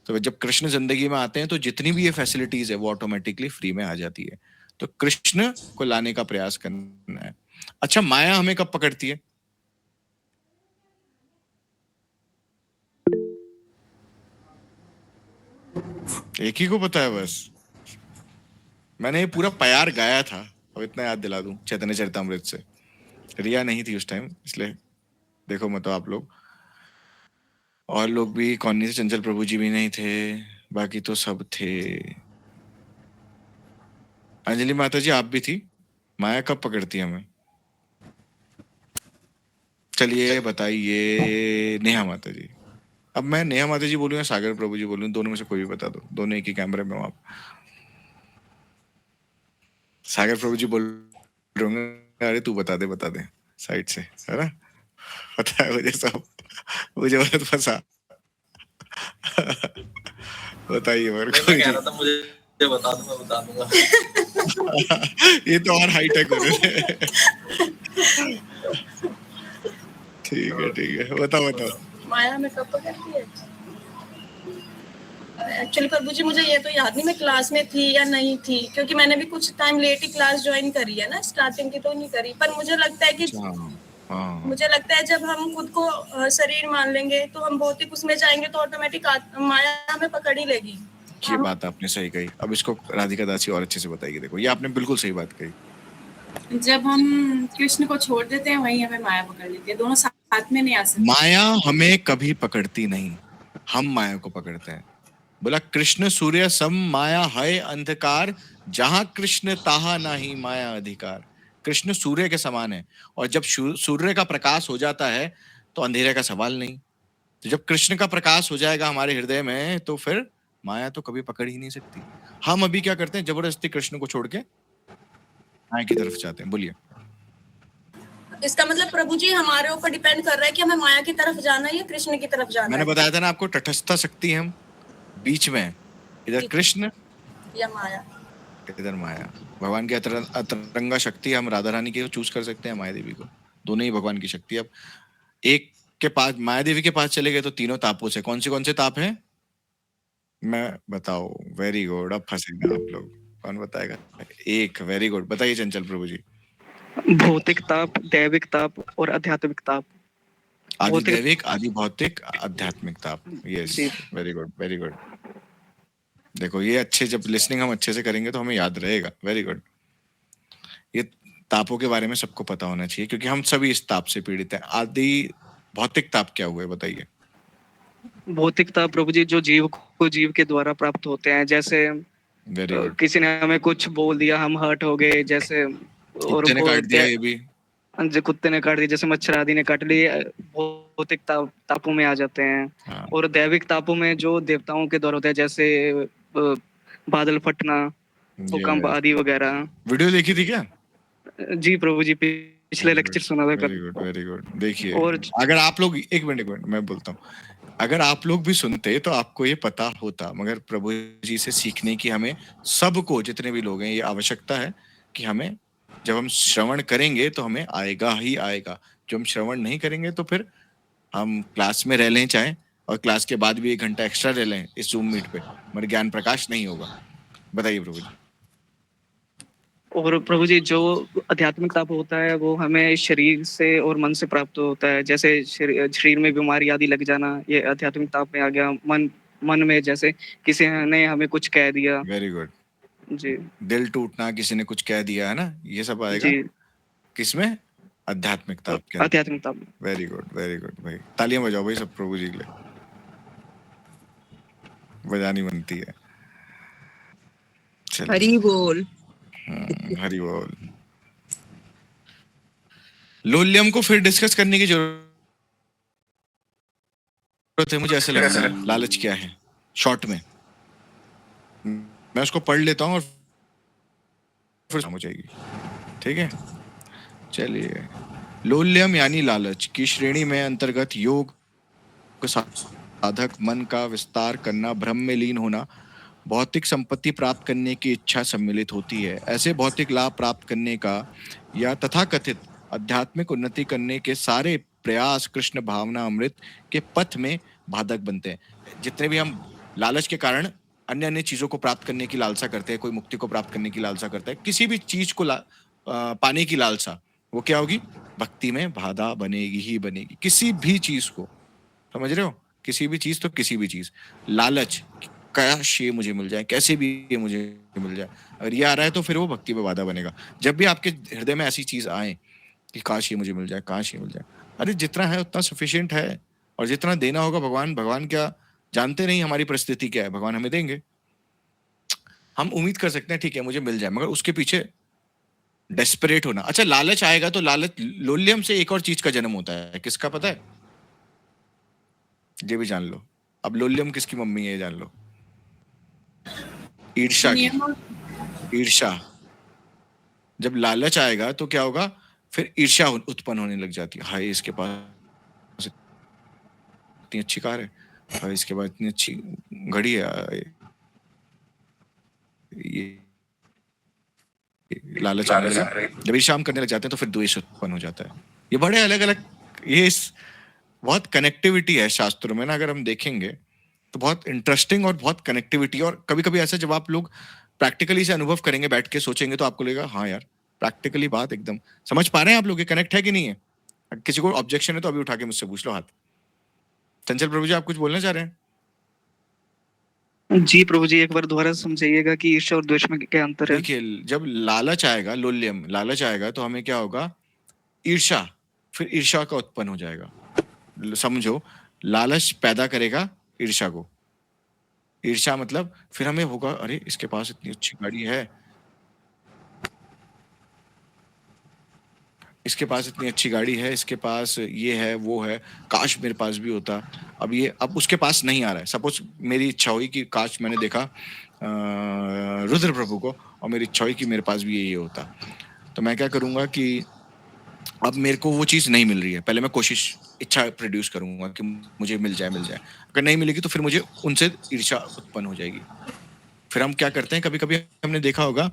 तो जब कृष्ण जिंदगी में आते हैं तो जितनी भी ये फैसिलिटीज है वो ऑटोमेटिकली फ्री में आ जाती है। तो कृष्ण को लाने का प्रयास करना है। अच्छा, माया हमें कब पकड़ती है? एक ही को पता है बस। मैंने ये पूरा प्यार गाया था, अब इतना याद दिला दूं चैतन्य चरितमृत से। रिया नहीं थी उस टाइम, इसलिए देखो मतलब आप लोग और लोग भी, कौन से चंचल प्रभु जी भी नहीं थे, बाकी तो सब थे। अंजलि माता जी आप भी थी। माया कब पकड़ती है हमें? चलिए बताइए नेहा माता जी। अब मैं नेहा माता जी बोलूँ या सागर प्रभु जी बोलूँ, दोनों में से कोई भी बता दो, दोनों एक ही कैमरे में हो आप। सागर प्रभु जी बोल रहे होंगे अरे तू बता दे साइड से, है ना। पता है मुझे सब, मुझे बहुत फंसा। बताइए मेरे को। मैं कह रहा था मुझे बता दो, मैं बता दूंगा। ये तो और हाईटेक हो रहे थे। ठीक है बताओ। माया में कब पकड़ती है? एक्चुअली प्रभु जी मुझे ये तो याद नहीं मैं क्लास में थी या नहीं थी, क्योंकि मैंने भी कुछ टाइम लेट ही क्लास ज्वाइन करी है ना, स्टार्टिंग की तो नहीं करी। पर मुझे लगता है कि मुझे लगता है जब हम खुद को शरीर मान लेंगे तो हम भौतिक उसमें जाएंगे तो ऑटोमेटिक माया हमें पकड़ ही लेगी। ये बात आपने सही कही। अब इसको राधिका दासी और अच्छे से बताइए। देखो ये आपने बिल्कुल सही बात कही। जब हम कृष्ण को छोड़ देते हैं वहीं हमें माया पकड़ लेती है, दोनों साथ में नहीं आ सकते। माया हमें कभी पकड़ती नहीं, हम माया को पकड़ते हैं। बोला कृष्ण सूर्य सम माया है अंधकार, जहां कृष्ण ताहा नहीं माया अधिकार। कृष्ण सूर्य के समान है, और जब सूर्य का प्रकाश हो जाता है तो अंधेरे का सवाल नहीं। तो जब कृष्ण का प्रकाश हो जाएगा हमारे हृदय में तो फिर माया तो कभी पकड़ ही नहीं सकती। हम अभी क्या करते हैं, जबरदस्ती कृष्ण को छोड़ के माया की तरफ जाते हैं। बोलिए। इसका मतलब प्रभु जी हमारे ऊपर डिपेंड कर रहा है कि हमें माया की तरफ जाना है या कृष्ण की तरफ जाना है। मैंने बताया था ना आपको, तटस्थ शक्ति है हम बीच में, इधर कृष्ण या माया, इधर माया। भगवान की अतरंगा शक्ति हम राधा रानी की चूज कर सकते हैं, माया देवी को, दोनों ही भगवान की शक्ति। अब एक के पास, माया देवी के पास चले गए तो तीनों तापों से कौन से ताप हैं? मैं बताओ। वेरी गुड, अब फंसेंगे आप लोग, कौन बताएगा? एक, वेरी गुड, बताइए चंचल प्रभु जी। भौतिक ताप, दैविक ताप और आध्यात्मिक ताप। आदि भौतिक दैविक, आदि भौतिक, आध्यात्मिक ताप। यस, जी वेरी गुड, वेरी गुड। देखो ये अच्छे, जब लिसनिंग हम अच्छे से करेंगे तो हमें याद रहेगा। Very good. ये तापों के बारे में सबको पता होना चाहिए क्योंकि हम सभी इस ताप से पीड़ित हैं। आदि भौतिक ताप क्या हुए बताइए। भौतिक ताप प्रभु जी जो जीव को जीव के द्वारा प्राप्त होते हैं, जैसे वेरी गुड। किसी ने हमें कुछ बोल दिया, हम हर्ट हो गए जैसे, और कुत्ते ने काट दिया, ये भी जो कुत्ते ने काट दिया, जैसे मच्छर आदि ने काट लिए, भौतिक तापों में आ जाते हैं। हाँ। और दैविक तापों में जो देवताओं के द्वारा होता है, जैसे बादल फटना, भूकंप Yes. आदि वगैरह। वीडियो देखी थी क्या? जी प्रभु जी, पिछले लेक्चर सुना था वेरी कल। Good, very good. देखिए, और अगर आप लोग एक मिनट मैं बोलता हूँ, अगर आप लोग भी सुनते तो आपको ये पता होता, मगर प्रभु जी से सीखने की हमें सबको, जितने भी लोग हैं, ये आवश्यकता है कि हमें जब हम श्रवण करेंगे तो हमें आएगा ही आएगा। जो हम श्रवण नहीं करेंगे तो फिर हम क्लास में रह लें चाहे, और क्लास के बाद भी 1 घंटा एक्स्ट्रा रह लें इस जूम मीट पे, मगर ज्ञान प्रकाश नहीं होगा। बताइए प्रभु जी। और प्रभु जी जो आध्यात्मिक ताप होता है वो हमें शरीर से और मन से प्राप्त होता है, जैसे शरीर में बीमारी आदि लग जाना, ये आध्यात्मिक ताप में आ गया। मन में जैसे किसी ने हमें कुछ कह दिया। Very good. जी। दिल टूटना, किसी ने कुछ कह दिया है ना, ये सब आएगा जी किसमें? आध्यात्मिक ताप के अंदर। आध्यात्मिक ताप। वेरी गुड, वेरी गुड भाई। तालियां बजाओ भाई सब प्रभु जी के लिए। बजानी बनती है। चलिए। हरी बोल। हरि बोल। लोलियम को फिर डिस्कस करने की जरूरत है, मुझे ऐसा लगता है। लालच क्या है शॉर्ट में, मैं उसको पढ़ लेता हूँ और फिर हो जाएगी। ठीक है, चलिए। लोल्यम यानी लालच की श्रेणी में अंतर्गत योग साधक मन का विस्तार करना, भ्रम में लीन होना, भौतिक संपत्ति प्राप्त करने की इच्छा सम्मिलित होती है। ऐसे भौतिक लाभ प्राप्त करने का या तथाकथित आध्यात्मिक उन्नति करने के सारे प्रयास कृष्ण भावना अमृत के पथ में बाधक बनते हैं। जितने भी हम लालच के कारण अन्य अन्य चीजों को प्राप्त करने की लालसा करते हैं, कोई मुक्ति को प्राप्त करने की लालसा करता है, किसी भी चीज को पाने की लालसा, वो क्या होगी? भक्ति में बाधा बनेगी ही बनेगी। किसी भी चीज को, समझ रहे हो? किसी भी चीज तो किसी भी चीज, लालच, काश ये मुझे मिल जाए, कैसे भी ये मुझे मिल जाए, अगर ये आ रहा है तो फिर वो भक्ति में बाधा बनेगा। जब भी आपके हृदय में ऐसी चीज आए कि काश ये मुझे मिल जाए, काश ये मिल जाए, अरे जितना है उतना सफिशिएंट है, और जितना देना होगा भगवान क्या जानते नहीं हमारी परिस्थिति क्या है, भगवान हमें देंगे। हम उम्मीद कर सकते हैं ठीक है मुझे मिल जाए, मगर उसके पीछे डेस्परेट होना। अच्छा, लालच आएगा तो लालच, लोल्यम से एक और चीज का जन्म होता है, किसका पता है? ये भी जान लो। अब लोल्यम किसकी मम्मी है, जान लो। ईर्ष्या की। ईर्ष्या। जब लालच आएगा तो क्या होगा? फिर ईर्ष्या उत्पन्न होने लग जाती है। हाय इसके पास इतनी अच्छी कार है, हाय इसके पास इतनी अच्छी घड़ी है, ये लालच आने लगा। जब ईर्ष्या करने लग जाते हैं तो फिर द्वेष उत्पन्न हो जाता है। ये बड़े अलग अलग, ये बहुत कनेक्टिविटी है शास्त्रों में ना, अगर हम देखेंगे तो बहुत इंटरेस्टिंग और बहुत कनेक्टिविटी। और कभी कभी ऐसा जब आप लोग प्रैक्टिकली से अनुभव करेंगे, बैठ के सोचेंगे, तो आपको लगेगा हाँ यार प्रैक्टिकली बात एकदम समझ पा रहे हैं आप लोग, ये कनेक्ट है कि नहीं है। किसी को ऑब्जेक्शन है तो अभी उठा के मुझसे पूछ लो हाथ। चंचल प्रभु जी, आप कुछ बोलना चाह रहे हैं? जी प्रभु जी, एक बार दोबारा समझाइएगा कि ईर्ष्या और द्वेष में क्या अंतर है। देखिए, जब लालच आएगा, लोल्यम लालच आएगा तो हमें क्या होगा? ईर्ष्या, फिर ईर्ष्या का उत्पन्न हो जाएगा। समझो, लालच पैदा करेगा ईर्ष्या को। ईर्ष्या मतलब फिर हमें होगा अरे इसके पास इतनी अच्छी गाड़ी है, इसके पास इतनी अच्छी गाड़ी है, इसके पास ये है वो है, काश मेरे पास भी होता। अब उसके पास नहीं आ रहा है। सपोज मेरी इच्छा हुई कि काश मैंने देखा रुद्र प्रभु को, और मेरी इच्छा हुई कि मेरे पास भी ये होता, तो मैं क्या करूंगा कि अब मेरे को वो चीज़ नहीं मिल रही है, पहले मैं कोशिश, इच्छा प्रोड्यूस करूंगा कि मुझे मिल जाए। अगर नहीं मिलेगी तो फिर मुझे उनसे ईर्ष्या उत्पन्न हो जाएगी। फिर हम क्या करते हैं, कभी कभी हमने देखा होगा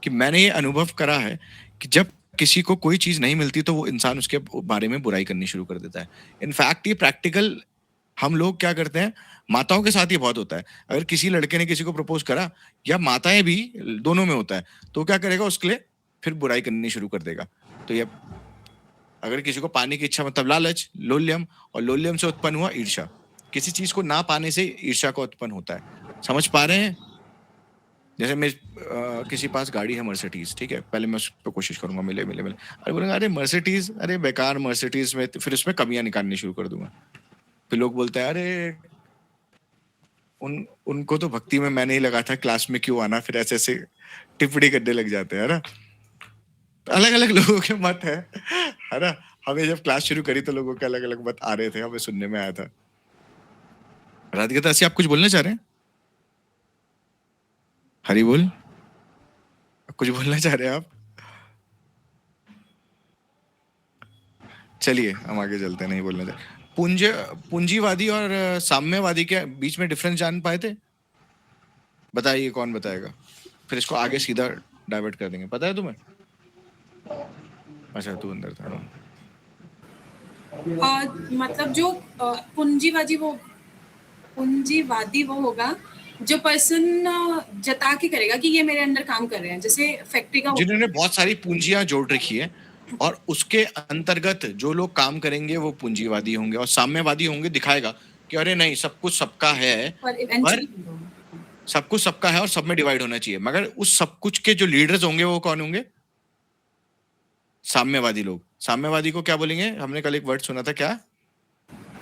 कि मैंने ये अनुभव करा है कि जब किसी को कोई चीज़ नहीं मिलती तो वो इंसान उसके बारे में बुराई करनी शुरू कर देता है। इनफैक्ट ये प्रैक्टिकल हम लोग क्या करते हैं, माताओं के साथ ये बहुत होता है। अगर किसी लड़के ने किसी को प्रपोज करा, या माताएं भी, दोनों में होता है, तो क्या करेगा उसके लिए फिर बुराई करनी शुरू कर देगा। तो ये अगर किसी को पाने की इच्छा मतलब लालच, लोल्यम, और लोल्यम से उत्पन्न हुआ ईर्ष्या। किसी चीज को ना पाने से ईर्ष्या का उत्पन्न होता है। समझ पा रहे हैं? जैसे मैं किसी पास गाड़ी है मर्सिडीज, ठीक है, पहले मैं उस पर कोशिश करूंगा मिले मिले मिले, अरे बोलेंगे अरे मर्सिडीज, अरे बेकार मर्सिडीज में, फिर उसमें कमियां निकालनी शुरू कर दूंगा। फिर लोग बोलते हैं अरे उनको तो भक्ति में मैं नहीं लगा था, क्लास में क्यों आना, फिर ऐसे ऐसे टिप्पणी करने लग जाते हैं, है ना। अलग अलग लोगों के मत है ना। हमें जब क्लास शुरू करी तो लोगों के अलग अलग मत आ रहे थे, हमें सुनने में आया था। राधिका दासी, आप कुछ बोलना चाह रहे हैं? हरी बोल, कुछ बोलना चाह रहे हैं आप? चलिए हम आगे चलते हैं, नहीं बोलना चाह पूंजीवादी और साम्यवादी के बीच में डिफरेंस जान पाए थे? बताइए, कौन बताएगा? फिर इसको आगे सीधा डाइवर्ट कर देंगे। पता है तुम्हें? अच्छा, तू अंदर था। मतलब जो पूंजीवादी वो होगा जो पर्सन जता के करेगा कि ये मेरे अंडर काम कर रहे हैं, जैसे फैक्ट्री का, जिन्होंने बहुत सारी पूंजियां जोड़ रखी है और उसके अंतर्गत जो लोग काम करेंगे वो पूंजीवादी होंगे, और साम्यवादी होंगे दिखाएगा कि अरे नहीं, सब कुछ सबका है, पर सब कुछ सबका है और सब में डिवाइड होना चाहिए। मगर उस सब कुछ के जो लीडर्स होंगे वो कौन होंगे? साम्यवादी लोग। साम्यवादी को क्या बोलेंगे? हमने कल एक वर्ड सुना था, क्या?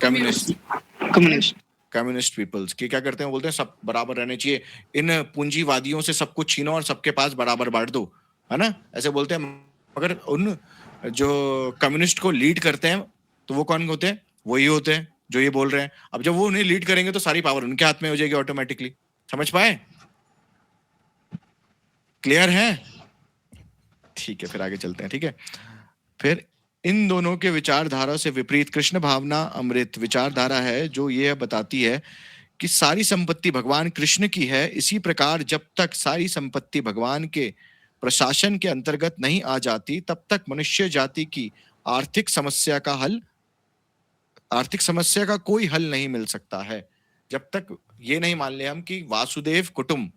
कम्युनिस्ट। कम्युनिस्ट पीपल्स के क्या करते हैं? बोलते हैं सब बराबर रहने चाहिए, इन पूंजीवादियों से सब कुछ छीनो और सबके पास बराबर बांट दो, है ना, ऐसे बोलते हैं। मगर उन जो कम्युनिस्ट को लीड करते हैं तो वो कौन होते हैं? वही होते हैं जो ये बोल रहे हैं। अब जब वो उन्हें लीड करेंगे तो सारी पावर उनके हाथ में हो जाएगी ऑटोमेटिकली। समझ पाए? क्लियर है? ठीक है, फिर आगे चलते हैं। ठीक है, फिर इन दोनों के विचारधारा से विपरीत कृष्ण भावना अमृत विचारधारा है, जो यह बताती है कि सारी संपत्ति भगवान कृष्ण की है। इसी प्रकार जब तक सारी संपत्ति भगवान के प्रशासन के अंतर्गत नहीं आ जाती, तब तक मनुष्य जाति की आर्थिक समस्या का कोई हल नहीं मिल सकता है। जब तक ये नहीं मान ले हम कि वासुदेव कुटुंब,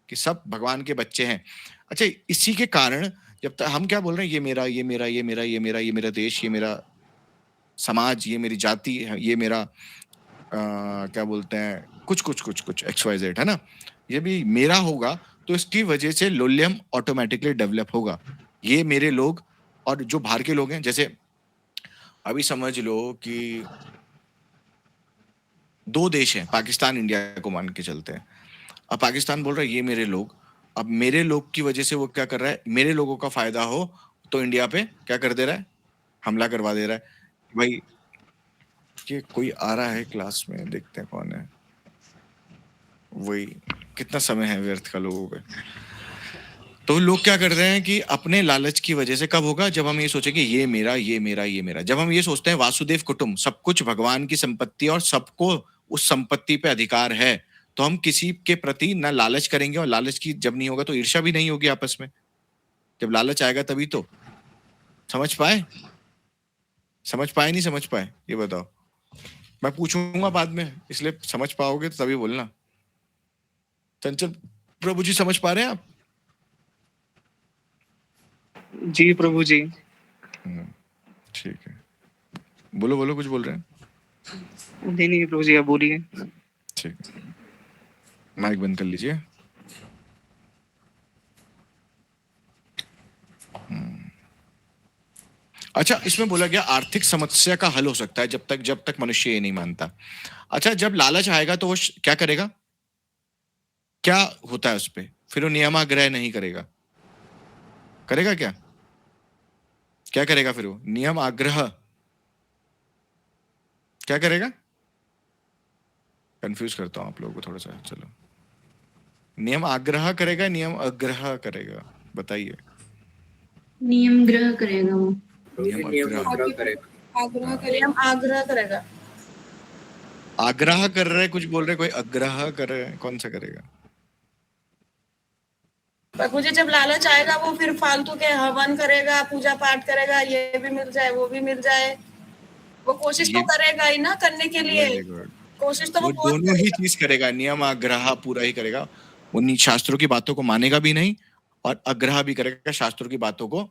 कि सब भगवान के बच्चे हैं। अच्छा, इसी के कारण जब तक हम क्या बोल रहे हैं, ये मेरा, ये मेरा, ये मेरा, ये मेरा, ये मेरा देश, ये मेरा समाज, ये मेरी जाति, ये मेरा क्या बोलते हैं, कुछ कुछ कुछ कुछ XYZ, है ना, ये भी मेरा होगा, तो इसकी वजह से लोल्यम ऑटोमेटिकली डेवलप होगा। ये मेरे लोग और जो बाहर के लोग हैं, जैसे अभी समझ लो कि दो देश हैं, पाकिस्तान इंडिया को मान के चलते हैं। अब पाकिस्तान बोल रहा है ये मेरे लोग, अब मेरे लोग की वजह से वो क्या कर रहा है, मेरे लोगों का फायदा हो तो इंडिया पे क्या कर दे रहा है, हमला करवा दे रहा है। भाई ये कोई आ रहा है क्लास में, देखते हैं कौन है। वही, कितना समय है व्यर्थ का लोगों पे। तो लोग क्या कर रहे हैं कि अपने लालच की वजह से, कब होगा जब हम ये सोचेंगे ये मेरा, ये मेरा, ये मेरा, जब हम ये सोचते हैं वासुदेव कुटुंब, सब कुछ भगवान की संपत्ति और सबको उस संपत्ति पे अधिकार है, तो हम किसी के प्रति ना लालच करेंगे, और लालच की जब नहीं होगा तो ईर्ष्या भी नहीं होगी आपस में। जब लालच आएगा तभी तो। समझ पाए? समझ पाए नहीं समझ पाए, ये बताओ। मैं पूछूंगा बाद में, इसलिए समझ पाओगे तो तभी बोलना। चंचल प्रभु जी, समझ पा रहे हैं आप? जी प्रभु जी। ठीक है, बोलो बोलो, कुछ बोल रहे हैं? नहीं प्रभु जी, आप बोलिए। ठीक है, माइक बंद कर लीजिए। अच्छा, इसमें बोला गया आर्थिक समस्या का हल हो सकता है जब तक मनुष्य ये नहीं मानता। अच्छा, जब लालच आएगा तो वो क्या करेगा? क्या होता है उस पे? फिर वो नियमाग्रह नहीं करेगा। करेगा क्या? क्या करेगा फिर वो? नियम आग्रह क्या करेगा? कंफ्यूज करता हूं आप लोगों को थोड़ा सा। चलो, नियम आग्रह करेगा, नियम आग्रह करेगा, बताइए। नियम ग्रह करेगा वो। आग्रह करेगा। आग्रह करेगा। आग्रह कर रहे, कुछ बोल रहे, कोई आग्रह कर रहे, कौन सा करेगा? पर मुझे जब लालच आएगा वो फिर फालतू के हवन करेगा, पूजा पाठ करेगा, ये भी मिल जाए, वो भी मिल जाए। वो कोशिश तो करेगा ही ना करने के लिए। कोशिश तो वो दोनों ही चीज करेगा। नियम आग्रह पूरा ही करेगा। वो शास्त्रों की बातों को मानेगा भी नहीं और आग्रह भी करेगा, शास्त्रों की बातों को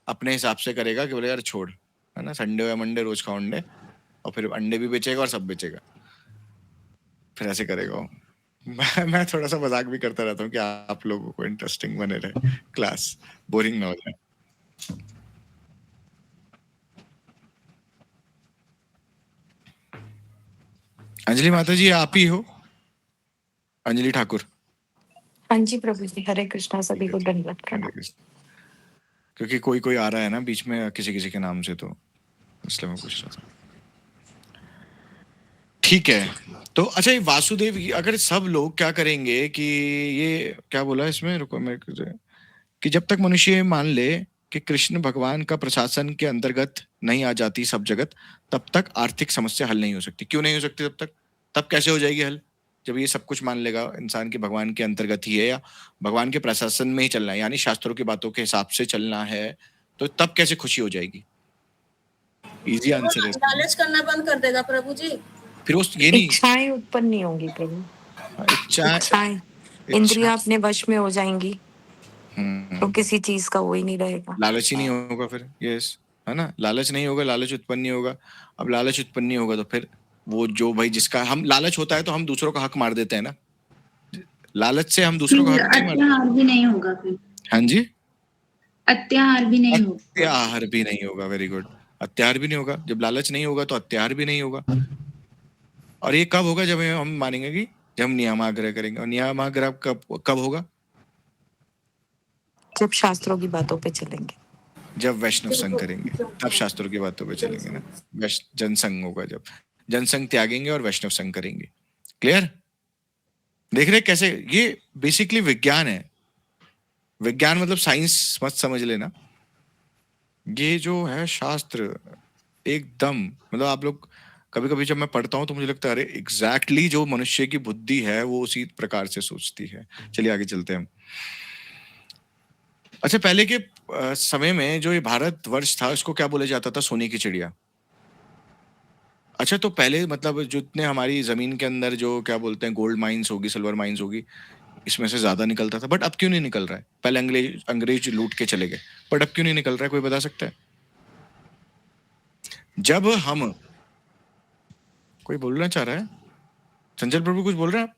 अपने हिसाब से करेगा कि बोले यार छोड़, है ना, संडे या मंडे रोज खाओ अंडे, और फिर अंडे भी बेचेगा और सब बेचेगा, फिर ऐसे करेगा वो। मैं थोड़ा सा मजाक भी करता रहता हूँ कि आप लोगों को इंटरेस्टिंग बने रहे, क्लास बोरिंग ना हो जाए। अंजलि माता जी आप ही हो? अंजलि ठाकुर? हाँ जी प्रभु जी, हरे कृष्णा, सभी को दंडवत हरे प्रणाम। कृष्ण। क्योंकि कोई कोई आ रहा है ना बीच में किसी किसी के नाम से, तो इसलिए मैं पूछ रहा था। ठीक है, तो अच्छा ये वासुदेव, अगर सब लोग क्या करेंगे कि ये क्या बोला इसमें, रुको मेरे को, कि जब तक मनुष्य ये मान ले कि कृष्ण भगवान का प्रशासन के अंतर्गत नहीं आ जाती सब जगत, तब तक आर्थिक समस्या हल नहीं हो सकती। क्यों नहीं हो सकती तब तक? तब कैसे हो जाएगी हल? जब ये सब कुछ मान लेगा इंसान की भगवान के अंतर्गत ही है या भगवान के प्रशासन में ही चलना है, यानी शास्त्रों की बातों के हिसाब से चलना है, तो तब कैसे खुशी हो जाएगी? इजी आंसर है। लालच करना बंद कर देगा प्रभु जी। फिर वो ये नहीं, इच्छाएं उत्पन्न नहीं होंगी प्रभु, इच्छाएं, इंद्रियां अपने वश में हो जाएंगी, तो किसी चीज का वो ही नहीं रहेगा, लालच ही नहीं होगा फिर। यस, है ना, लालच नहीं होगा, लालच उत्पन्न नहीं होगा। अब लालच उत्पन्न नहीं होगा तो फिर वो जो भाई जिसका हम लालच होता है तो हम दूसरों का हक मार देते हैं ना, लालच से हम दूसरों का हक नहीं मारते। अत्याहार भी नहीं होगा फिर, हाँ जी, अत्याहार भी नहीं होगा। अत्याहार भी नहीं होगा, वेरी गुड, अत्याहार भी नहीं होगा। जब लालच नहीं होगा तो अत्याहार भी नहीं होगा। और ये कब होगा? जब हम मानेंगे कि जब हम नियमाग्रह करेंगे। और नियमाग्रह कब कब होगा? जब शास्त्रों की बातों पे चलेंगे, जब वैष्णव संघ करेंगे, तब शास्त्रों की बातों पे चलेंगे ना। जनसंघ होगा जब जनसंघ त्यागेंगे और वैष्णव संघ करेंगे। क्लियर? देख रहे कैसे ये बेसिकली विज्ञान है। विज्ञान मतलब साइंस मत समझ लेना, ये जो है शास्त्र एकदम, मतलब आप लोग कभी कभी जब मैं पढ़ता हूँ तो मुझे लगता है अरे एग्जैक्टली जो मनुष्य की बुद्धि है वो उसी प्रकार से सोचती है। चलिए आगे चलते हैं हम। अच्छा, पहले के समय में जो ये भारतवर्ष था इसको क्या बोला जाता था? सोने की चिड़िया। अच्छा, तो पहले मतलब जितने हमारी जमीन के अंदर जो क्या बोलते हैं गोल्ड माइंस होगी, सिल्वर माइंस होगी, इसमें से ज्यादा निकलता था, बट अब क्यों नहीं निकल रहा है? पहले अंग्रेज लूट के चले गए, बट अब क्यों नहीं निकल रहा है? कोई बता सकता है? जब हम, कोई बोलना चाह रहा है? संजय प्रभु कुछ बोल रहे हैं आप?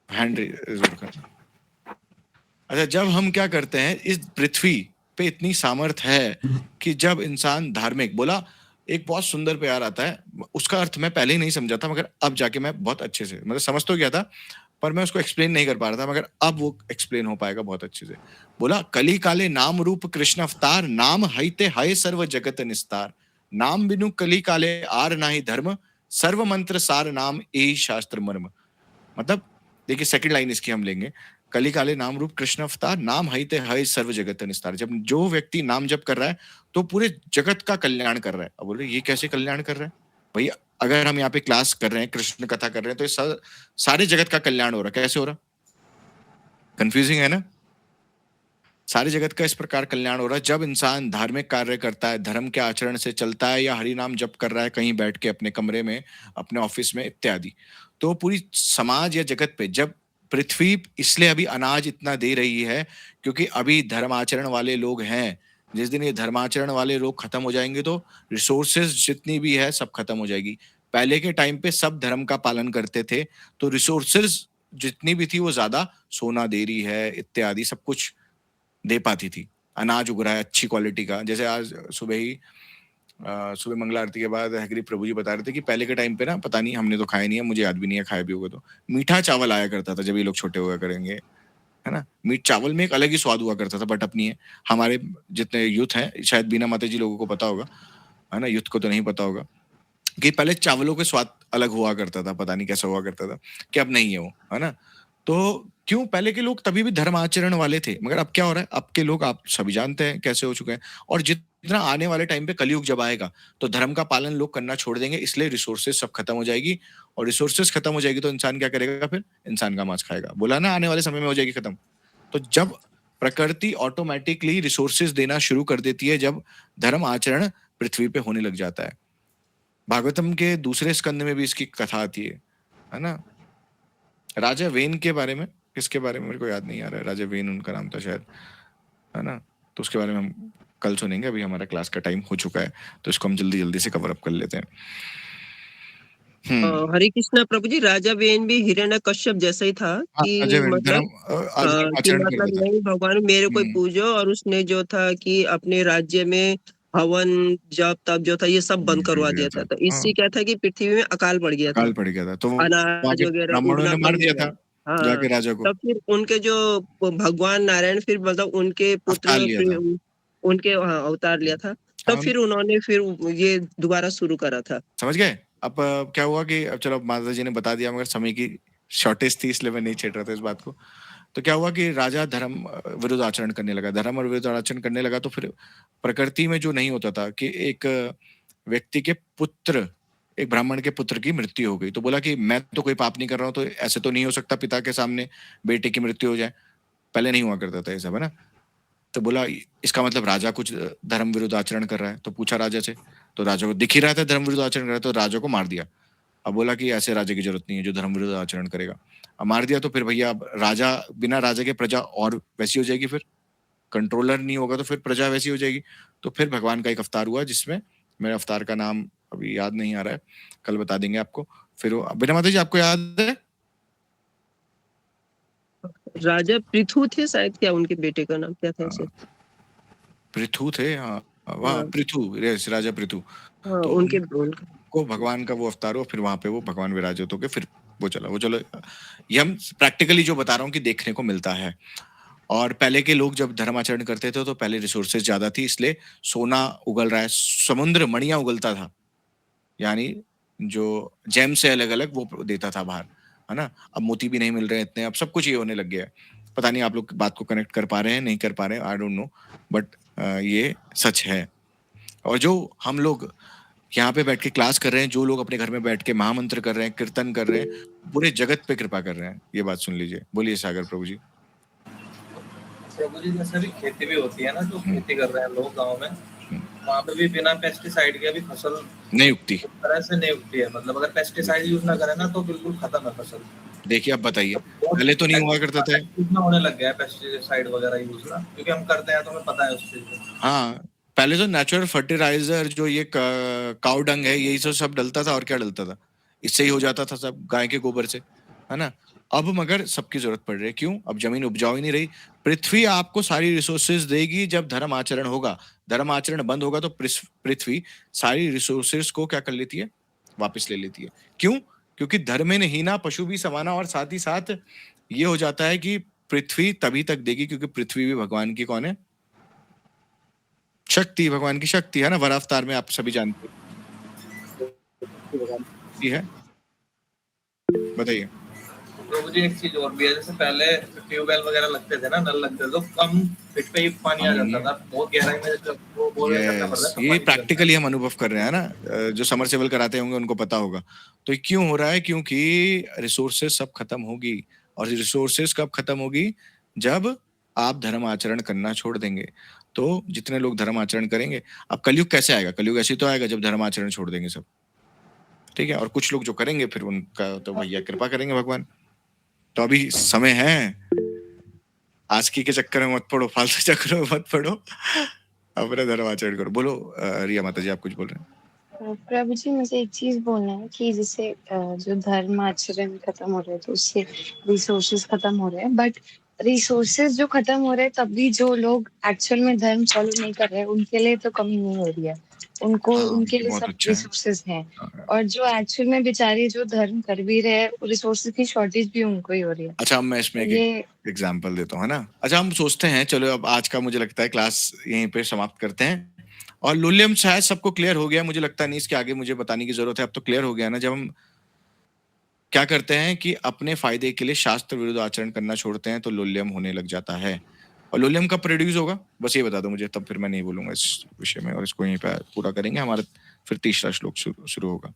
हैंड रेज करना। अच्छा, जब हम क्या करते हैं, इस पृथ्वी पे इतनी सामर्थ है कि जब इंसान धार्मिक, बोला एक बहुत सुंदर प्यार आता है, उसका अर्थ मैं पहले ही नहीं समझा था, मगर अब जाके मैं बहुत अच्छे से, मतलब समझ तो गया था पर मैं उसको एक्सप्लेन नहीं कर पा रहा था, मगर अब वो एक्सप्लेन हो पाएगा बहुत अच्छे से। बोला कली काले नाम रूप कृष्ण अवतार, नाम हईते हय सर्व जगत निस्तार, नाम बिनु कली काले आर नाही धर्म, सर्व मंत्र सार नाम ए शास्त्र मर्म। मतलब देखिए सेकंड लाइन इसकी हम लेंगे, कली काले नाम रूप कृष्ण अवतार, नाम हईते हय सर्व जगत निस्तार। जब जो व्यक्ति नाम जप कर रहा है तो पूरे जगत का कल्याण कर रहा है। अब बोले ये कैसे कल्याण कर रहा है भैया? अगर हम यहाँ पे क्लास कर रहे हैं, कृष्ण कथा कर रहे हैं, तो ये सारे जगत का कल्याण हो रहा है। कैसे हो रहा? कंफ्यूजिंग है ना? सारे जगत का इस प्रकार कल्याण हो रहा है जब इंसान धार्मिक कार्य करता है, धर्म के आचरण से चलता है, या हरि नाम जप कर रहा है कहीं बैठ के अपने कमरे में, अपने ऑफिस में इत्यादि। तो पूरी समाज या जगत पे, जब पृथ्वी इसलिए अभी अनाज इतना दे रही है क्योंकि अभी धर्माचरण वाले लोग हैं। जिस दिन ये धर्माचरण वाले लोग खत्म हो जाएंगे तो रिसोर्सेज जितनी भी है सब खत्म हो जाएगी। पहले के टाइम पे सब धर्म का पालन करते थे तो रिसोर्सेज जितनी भी थी वो ज्यादा, सोना दे रही है इत्यादि सब कुछ दे पाती थी। अनाज उग रहा है अच्छी क्वालिटी का। जैसे आज सुबह ही सुबह मंगला आरती के बाद हगरी प्रभु जी बता रहे थे कि पहले के टाइम पे ना, पता नहीं हमने तो खाया नहीं है, मुझे याद भी नहीं है, खाया भी होगा तो, मीठा चावल आया करता था जब ये लोग छोटे हुआ करेंगे, है ना। मीठ चावल में एक अलग ही स्वाद हुआ करता था, बट अपनी है हमारे जितने यूथ हैं, शायद बीना माता जी लोगों को पता होगा, है ना, यूथ को तो नहीं पता होगा कि पहले चावलों के स्वाद अलग हुआ करता था, पता नहीं कैसा हुआ करता था, कि अब नहीं है वो, है ना। तो क्यों? पहले के लोग तभी भी धर्म आचरण वाले थे, मगर अब क्या हो रहा है? अब के लोग आप सभी जानते हैं कैसे हो चुके हैं। और जितना आने वाले टाइम पे कलयुग जब आएगा तो धर्म का पालन लोग करना छोड़ देंगे, इसलिए रिसोर्सेज सब खत्म हो जाएगी। और रिसोर्सेज खत्म हो जाएगी तो इंसान क्या करेगा? फिर इंसान का मांस खाएगा। बोला ना आने वाले समय में हो जाएगी खत्म। तो जब प्रकृति ऑटोमेटिकली रिसोर्सेज देना शुरू कर देती है, जब धर्म आचरण पृथ्वी पे होने लग जाता है। भागवतम के दूसरे स्कंद में भी इसकी कथा आती है ना। राजा वेन के बारे में, किसके बारे में मेरे को याद नहीं आ रहा है, राजा वेन उनका नाम था शायद, है ना। तो उसके बारे में हम कल सुनेंगे। अभी हमारा क्लास का टाइम हो चुका है, तो इसको हम जल्दी जल्दी से कवर अप कर लेते हैं। हरे कृष्णा प्रभु जी, राजा वेन भी हिरण्य कश्यप जैसा ही था हाँ, कि अजय मतलब धर्म कि आचरण मतलब करता था। नहीं भगवान मेरे को हम्म, पूजो, और उसने जो था कि अपने राज्य में हवन जप तप जो था ये सब बंद करवा दिया था। तो हाँ, इससे क्या था कि पृथ्वी में अकाल पड़ गया था, अकाल पड़ गया था, तो वहाँ अनाज के वगैरह ब्राह्मणों उगना ने मार बंद दिया हो गया। था हाँ, जाके राजा को, तब फिर उनके जो भगवान नारायण फिर मतलब उनके अवतार पुत्र लिया फिर था। उनके अवतार लिया था। तब हाँ, फिर उन्होंने फिर ये दोबारा शुरू करा था। समझ गए। अब क्या हुआ कि अब चलो माता जी ने बता दिया, मगर समय की शॉर्टेज थी इसलिए मैं नहीं छेड़ रहा था इस बात को। तो क्या हुआ कि राजा धर्म विरुद्ध आचरण करने लगा, धर्म और विरुद्ध आचरण करने लगा। तो फिर प्रकृति में जो नहीं होता था कि एक व्यक्ति के पुत्र, एक ब्राह्मण के पुत्र की मृत्यु हो गई, तो बोला कि मैं तो कोई पाप नहीं कर रहा हूँ, तो ऐसे तो नहीं हो सकता पिता के सामने बेटे की मृत्यु हो जाए। पहले नहीं हुआ करता था ये सब, है ना। तो बोला इसका मतलब राजा कुछ धर्म विरुद्ध आचरण कर रहा है। तो पूछा राजा से, तो राजा को दिख ही रहा था धर्म विरुद्ध आचरण कर रहा है, तो राजा को मार दिया। अब बोला कि ऐसे राजा की जरूरत नहीं है जो धर्म विरुद्ध आचरण करेगा। अब मार दिया तो फिर भैया अब राजा, बिना राजा के प्रजा और वैसी हो जाएगी, फिर कंट्रोलर नहीं होगा तो फिर प्रजा वैसी हो जाएगी। तो फिर भगवान का एक अवतार हुआ, जिसमें मेरे अवतार का नाम अभी याद नहीं आ रहा है, कल बता देंगे आपको। फिर बिना माता जी आपको याद है? राजा पृथु थे शायद, क्या उनके बेटे का नाम क्या था ऐसे? पृथु थे, हाँ वहाँ हाँ, पृथु, यस, राजा पृथु। हाँ, तो उनके को भगवान का वो अवतार हुआ, फिर वहां पे वो भगवान विराजित होके फिर वो चलो ये हम प्रैक्टिकली जो बता रहा हूँ कि देखने को मिलता है। और पहले के लोग जब धर्म आचरण करते थे तो पहले रिसोर्सेज ज्यादा थी, इसलिए सोना उगल रहा है, समुद्र मणियां उगलता था, यानी जो जेम से अलग अलग वो देता था बाहर, है ना। अब मोती भी नहीं मिल रहे हैं इतने, अब सब कुछ ये होने लग गया है। पता नहीं आप लोग बात को कनेक्ट कर पा रहे हैं नहीं कर पा रहे हैं, आई डोंट नो, बट ये सच है। और जो हम लोग यहाँ पे बैठ के क्लास कर रहे हैं, जो लोग अपने घर में बैठ के महामंत्र कर रहे हैं, कीर्तन कर रहे हैं, पूरे जगत पे कृपा कर रहे हैं। ये बात सुन लीजिए। बोलिए सागर प्रभु जी। प्रभु जी, जैसे भी खेती भी होती है ना, जो खेती कर रहे हैं लोग गाँव में, वहाँ पे भी बिना पेस्टिसाइड के अभी फसल नहीं उगती, उस तरह से नहीं उगती है। मतलब अगर पेस्टिसाइड यूज ना करें ना तो बिल्कुल खत्म है फसल। देखिए अब बताइए, पहले तो नहीं हुआ करता था। इतना होने लग गया है पेस्टिसाइड वगैरह यूज ना, क्योंकि हम करते हैं तो हमें पता है उस चीज का। हाँ, पहले तो नेचुरल फर्टिलाइजर जो ये काउ डंग है, यही सब डलता था, और क्या डलता था, इससे ही हो जाता था सब, गाय के गोबर से, है ना। अब मगर सबकी जरूरत पड़ रही है, क्यों? अब जमीन उपजाऊ ही नहीं रही। पृथ्वी आपको सारी रिसोर्सेज देगी जब धर्म आचरण होगा, धर्म आचरण बंद होगा तो पृथ्वी सारी रिसोर्सेज को क्या कर लेती है, वापस ले लेती है। क्यों? क्योंकि धर्म में ही ना पशु भी समाना, और साथ ही साथ ये हो जाता है कि पृथ्वी तभी तक देगी क्योंकि पृथ्वी भी भगवान की कौन है, शक्ति, भगवान की शक्ति है ना, वरावतार में आप सभी जानते हैं। बताइए प्रभु जी, एक चीज और भी है, जैसे पहले ट्यूबवेल वगैरह लगते थे ना, नल लगते थे, तो कम फिट पे ही पानी आ जाता था, बहुत गहराई में जब वो बोरवेल करना पड़ता था। ये प्रैक्टिकली हम अनुभव कर रहे हैं ना, जो समरसेबल कराते होंगे उनको पता होगा। तो ये क्यों हो रहा है? क्योंकि रिसोर्सेज सब खत्म होगी, और रिसोर्सेज कब खत्म होगी? जब आप धर्म आचरण करना छोड़ देंगे। तो जितने लोग धर्म आचरण करेंगे, अब कलयुग कैसे आएगा? कलयुग ऐसे तो आएगा जब धर्म आचरण छोड़ देंगे सब, ठीक है। और कुछ लोग जो करेंगे फिर उनका तो भैया कृपा करेंगे भगवान। तो अभी समय है, आस्की के चक्कर में मत पड़ो, फालतू चक्कर में मत पड़ो, अपना धर्म आचरण करो। बोलो रिया माता जी, आप कुछ बोल रहे हैं? प्रभु जी, मुझे एक चीज बोलना है कि जैसे जो धर्म आचरण खत्म हो रहे हैं तो उससे रिसोर्सेज खत्म हो रहे हैं, बट रिसोर्सेज जो खत्म हो रहे हैं तब भी जो लोग एक्चुअल में धर्म फॉलो नहीं कर रहे हैं उनके लिए तो कमी नहीं हो रही है, उनको उनके लिए बहुत सब अच्छा है। रिसोर्सेज हैं। और जो एक्चुअल में बेचारे जो धर्म कर भी रहे हैं रिसोर्सेज की शॉर्टेज भी उनको ही हो रही है। अच्छा, मैं इसमें ये एग्जाम्पल देता हूँ, है ना। अच्छा, हम सोचते हैं चलो अब आज का मुझे लगता है क्लास यहीं पे समाप्त करते हैं, और लुलियम शायद सबको क्लियर हो गया, मुझे लगता नहीं इसके आगे मुझे बताने की जरूरत है, अब तो क्लियर हो गया ना। जब हम क्या करते हैं कि अपने फायदे के लिए शास्त्र विरुद्ध आचरण करना छोड़ते हैं तो लुलियम होने लग जाता है। और लुलियम कब प्रोड्यूस होगा बस ये बता दो मुझे, तब फिर मैं नहीं बोलूंगा इस विषय में, और इसको यहीं पे पूरा करेंगे। हमारा फिर तीसरा श्लोक शुरू होगा।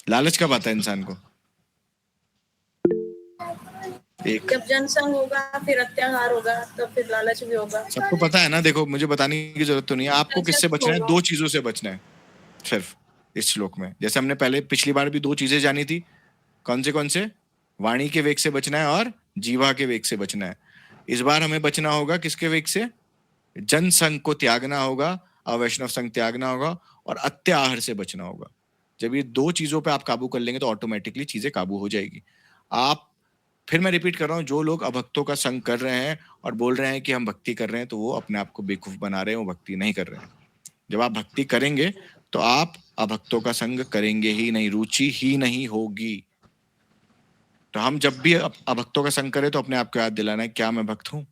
लालच कब आता है इंसान को? जब जनसंग होगा, फिर अत्याचार होगा, तब फिर लालच भी होगा। सबको पता है ना, देखो मुझे बताने की जरूरत तो नहीं है। आपको किससे बचना है? दो चीजों से बचना है सिर्फ इस श्लोक में। जैसे हमने पहले पिछली बार भी दो चीजें जानी थी, कौन से? वाणी के वेग से बचना है और जीवा के वेग से बचना है। इस बार हमें बचना होगा किसके वेग से? जनसंघ को त्यागना होगा, अवैष्णव संघ त्यागना होगा और अत्याहार से बचना होगा। जब ये दो चीजों पे आप काबू कर लेंगे तो ऑटोमेटिकली चीजें काबू हो जाएगी। आप, फिर मैं रिपीट कर रहा हूँ, जो लोग अभक्तों का संग कर रहे हैं और बोल रहे हैं कि हम भक्ति कर रहे हैं, तो वो अपने आप को बेवकूफ बना रहे हैं, वो भक्ति नहीं कर रहे हैं। जब आप भक्ति करेंगे तो आप अभक्तों का संग करेंगे ही नहीं, रुचि ही नहीं होगी। तो हम जब भी अभक्तों का संग करें तो अपने आप को याद दिलाना है, क्या मैं भक्त हूँ,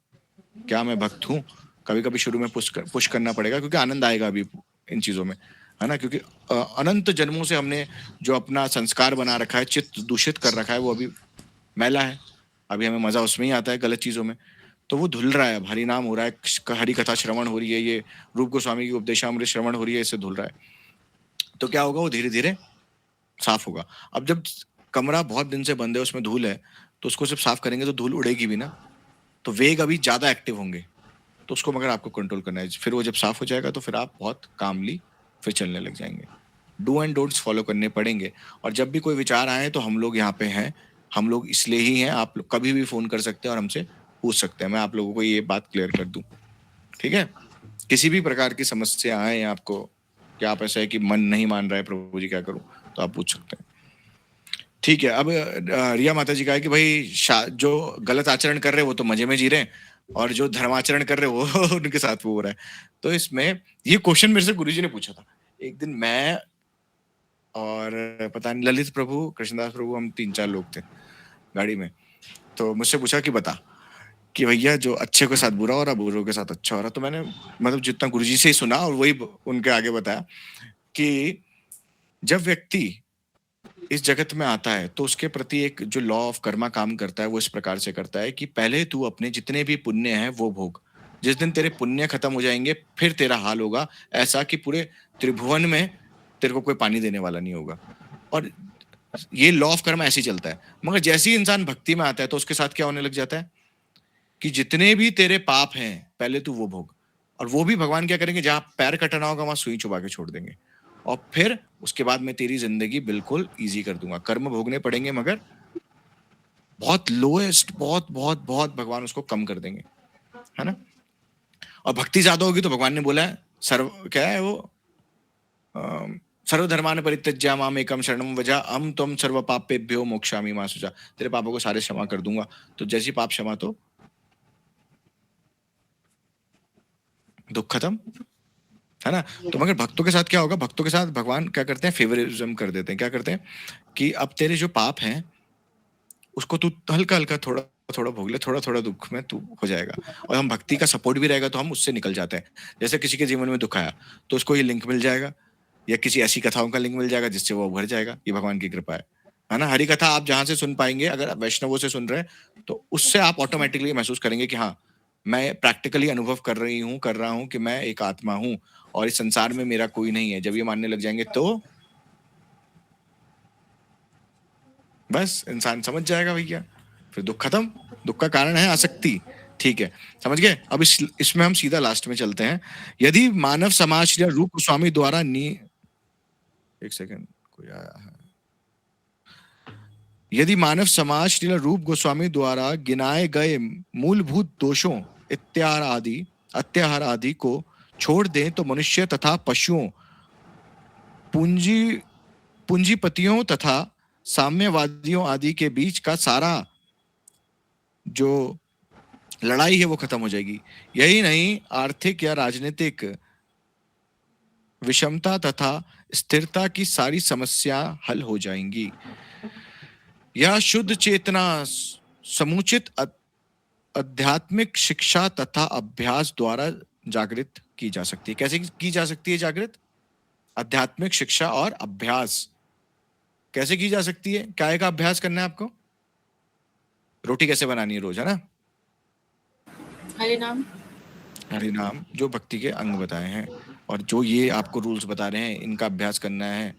क्या मैं भक्त हूँ। कभी कभी शुरू में पुश करना पड़ेगा, क्योंकि आनंद आएगा अभी इन चीजों में, है ना, क्योंकि अनंत जन्मों से हमने जो अपना संस्कार बना रखा है, चित्त दूषित कर रखा है, वो अभी मैला है। अभी हमें मजा उसमें ही आता है, गलत चीजों में। तो वो धुल रहा है, अब हरि नाम हो रहा है, हरि कथा श्रवण हो रही है, ये रूप गोस्वामी की उपदेशामृत श्रवण हो रही है, इससे धुल रहा है। तो क्या होगा, वो धीरे धीरे साफ होगा। अब जब कमरा बहुत दिन से बंद है, उसमें धूल है, तो उसको सिर्फ साफ करेंगे तो धूल उड़ेगी भी ना, तो वेग अभी ज्यादा एक्टिव होंगे, तो उसको मगर आपको कंट्रोल करना है। फिर वो जब साफ हो जाएगा तो फिर आप बहुत कामली फिर चलने लग जाएंगे। डू एंड डोंट्स फॉलो करने पड़ेंगे। और जब भी कोई विचार आए तो हम लोग यहाँ पे हैं, हम लोग इसलिए ही हैं। आप लोग कभी भी फोन कर सकते हैं और हमसे पूछ सकते हैं। मैं आप लोगों को ये बात क्लियर कर दूं, ठीक है? किसी भी प्रकार की समस्या आए आपको, कि आप ऐसा है कि मन नहीं मान रहा है, प्रभु जी क्या करूं, तो आप पूछ सकते हैं, ठीक है? अब रिया माता जी का है कि भाई जो गलत आचरण कर रहे हैं वो तो मजे में जी रहे हैं, और जो धर्माचरण कर रहे हैं वो उनके साथ वो हो रहा है। तो इसमें ये क्वेश्चन मेरे से गुरुजी ने पूछा था एक दिन, मैं और पता नहीं ललित प्रभु, कृष्णदास प्रभु, हम 3-4 लोग थे गाड़ी में। तो मुझसे पूछा कि बता कि भैया जो अच्छे के साथ बुरा हो रहा, बुरों के साथ अच्छा हो रहा। तो मैंने मतलब जितना गुरुजी से ही सुना और वही उनके आगे बताया कि जब व्यक्ति इस जगत में आता है तो उसके प्रति एक जो लॉ ऑफ कर्मा काम करता है, वो इस प्रकार से करता है कि पहले तू अपने जितने भी पुण्य हैं वो भोग। जिस दिन तेरे पुण्य खत्म हो जाएंगे फिर तेरा हाल होगा ऐसा कि पूरे त्रिभुवन में तेरे को कोई पानी देने वाला नहीं होगा। और ये लॉ ऑफ कर्मा ऐसे ही चलता है। मगर जैसे ही इंसान भक्ति में आता है तो उसके साथ क्या होने लग जाता है कि जितने भी तेरे पाप हैं पहले तू वो भोग। और वो भी भगवान क्या करेंगे, जहां पैर कटना होगा वहां सुई चुबा के छोड़ देंगे, और फिर उसके बाद मैं तेरी जिंदगी बिल्कुल इजी कर दूंगा। कर्म भोगने पड़ेंगे मगर बहुत लोएस्ट, बहुत बहुत बहुत भगवान उसको कम कर देंगे, है ना। और भक्ति ज्यादा होगी तो भगवान ने बोला है सर्व, क्या है वो, सर्वधर्मान् परित्यज्य माम एकम शरणम व्रज अहम त्वं सर्व पापेभ्यो मोक्षामि मा शुचा। तेरे पापों को सारे क्षमा कर दूंगा। तो जैसी पाप क्षमा तो दुख खत्म, है ना। तो मगर भक्तों के साथ क्या होगा, भक्तों के साथ भगवान क्या करते हैं, फेवरिज्म कर देते हैं। क्या करते हैं कि अब तेरे जो पाप हैं उसको तू हल्का हल्का थोड़ा थोड़ा भोग ले, थोड़ा थोड़ा दुख में तू हो जाएगा। और हम भक्ति का सपोर्ट भी रहेगा तो हम उससे निकल जाते हैं। जैसे किसी के जीवन में दुख आया तो उसको ये लिंक मिल जाएगा, या किसी ऐसी कथाओं का लिंक मिल जाएगा जिससे वो उभर जाएगा। ये भगवान की कृपा है ना। हरी कथा आप जहां से सुन पाएंगे, अगर वैष्णवों से सुन रहे हैं तो उससे आप ऑटोमेटिकली महसूस करेंगे कि हाँ, मैं प्रैक्टिकली अनुभव कर रहा हूँ कि मैं एक आत्मा हूँ और इस संसार में मेरा कोई नहीं है। जब ये मानने लग जाएंगे तो बस इंसान समझ जाएगा भैया, फिर दुख खत्म। दुख का कारण है आसक्ति, ठीक है, समझ गए। अब इसमें हम सीधा लास्ट में चलते हैं। यदि मानव समाज या रूप गोस्वामी द्वारा एक सेकेंड, कोई आया है। यदि मानव समाज श्रील रूप गोस्वामी द्वारा गिनाए गए मूलभूत दोषों अत्याहार आदि को छोड़ दें तो मनुष्य तथा पशुओं, पूंजीपतियों तथा साम्यवादियों आदि के बीच का सारा जो लड़ाई है वो खत्म हो जाएगी। यही नहीं, आर्थिक या राजनीतिक विषमता तथा स्थिरता की सारी समस्या हल हो जाएंगी। यह शुद्ध चेतना समुचित आध्यात्मिक शिक्षा तथा अभ्यास द्वारा जागृत की जा सकती है। कैसे की जा सकती है जागृत? आध्यात्मिक शिक्षा और अभ्यास कैसे की जा सकती है? क्या का अभ्यास करना है आपको? रोटी कैसे बनानी है रोज, है ना। हरे नाम, हरि नाम जो भक्ति के अंग बताए हैं, और जो ये आपको रूल्स बता रहे हैं, इनका अभ्यास करना है।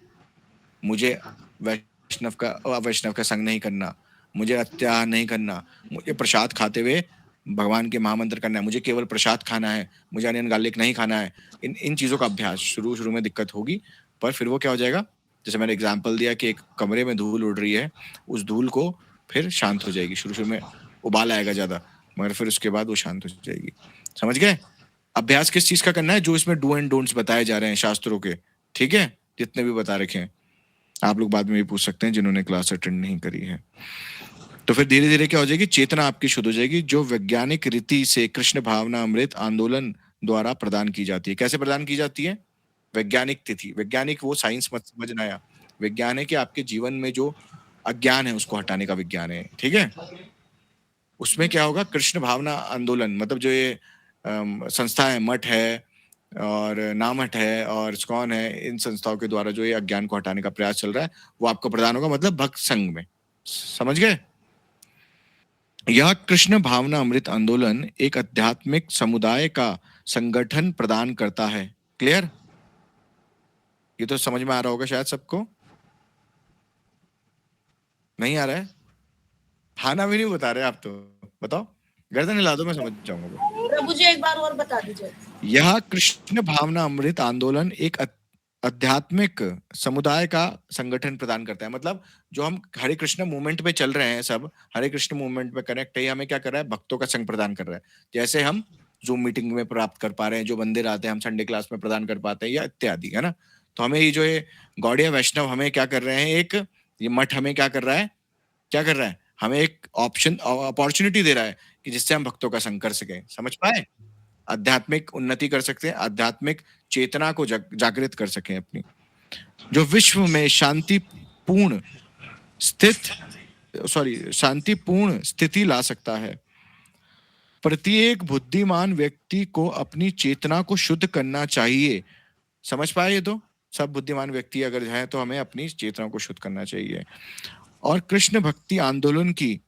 मुझे वैष्णव का संग नहीं करना, मुझे अत्याचार नहीं करना, मुझे प्रसाद खाते हुए भगवान के महामंत्र करना है, मुझे केवल प्रसाद खाना है, मुझे अनियन गार्लिक नहीं खाना है। इन चीज़ों का अभ्यास शुरू में दिक्कत होगी, पर फिर वो क्या हो जाएगा, जैसे मैंने एग्जाम्पल दिया कि एक कमरे में धूल उड़ रही है, उस धूल को फिर शांत हो जाएगी। शुरू में उबाल आएगा ज़्यादा, मगर फिर उसके बाद वो शांत हो जाएगी। समझ गए? अभ्यास किस चीज का करना है? जो इसमें डू एंड डोंट्स बताए जा रहे हैं शास्त्रों के, ठीक है, जितने भी बता रखे हैं। आप लोग बाद में भी पूछ सकते हैं जिन्होंने क्लास अटेंड नहीं करी है। तो फिर धीरे धीरे क्या हो जाएगी? चेतना आपकी शुद्ध हो जाएगी, जो वैज्ञानिक रीति से कृष्ण भावना अमृत आंदोलन द्वारा प्रदान की जाती है। कैसे प्रदान की जाती है? वैज्ञानिक तिथि। वैज्ञानिक वो साइंस मत समझना या विज्ञान है कि आपके जीवन में जो अज्ञान है उसको हटाने का विज्ञान है, ठीक है। उसमें क्या होगा? कृष्ण भावना आंदोलन, मतलब जो ये संस्था है, मठ है और नामठ है और स्कॉन है, इन संस्थाओं के द्वारा जो ये अज्ञान को हटाने का प्रयास चल रहा है वो आपको प्रदान होगा, मतलब भक्त संघ में। समझ गए? यह कृष्ण भावना अमृत आंदोलन एक आध्यात्मिक समुदाय का संगठन प्रदान करता है। क्लियर? ये तो समझ में आ रहा होगा शायद सबको। नहीं आ रहा है? खाना भी नहीं बता रहे आप तो बताओ, गर्दन हिला दो, मैं समझ जाऊंगा। प्रभु जी एक बार और बता दीजिए। यह कृष्ण भावना अमृत आंदोलन एक आध्यात्मिक समुदाय का संगठन प्रदान करता है। मतलब जो हम हरे कृष्ण मूवमेंट पे चल रहे हैं, सब हरे कृष्ण मूवमेंट में कनेक्ट है, हमें क्या कर रहा है? भक्तों का संग प्रदान कर रहा है। जैसे हम जूम मीटिंग में प्राप्त कर पा रहे हैं, जो मंदिर आते हैं हम संडे क्लास में प्रदान कर पाते हैं, या इत्यादि, है ना। तो हमें ये जो है गौड़िया वैष्णव हमें क्या कर रहे हैं, एक ये मठ हमें क्या कर रहा है, क्या कर रहा है? हमें एक ऑप्शन, अपॉर्चुनिटी दे रहा है कि जिससे हम भक्तों का संग कर सकें। समझ पाए? आध्यात्मिक उन्नति कर सकते हैं, आध्यात्मिक चेतना को जागृत कर सकें अपनी, जो विश्व में शांतिपूर्ण स्थिति ला सकता है। प्रत्येक बुद्धिमान व्यक्ति को अपनी चेतना को शुद्ध करना चाहिए। समझ पाए? ये तो सब बुद्धिमान व्यक्ति अगर हैं तो हमें अपनी चेतना को शुद्ध करना चाहिए, और कृष्ण भक्ति आंदोलन की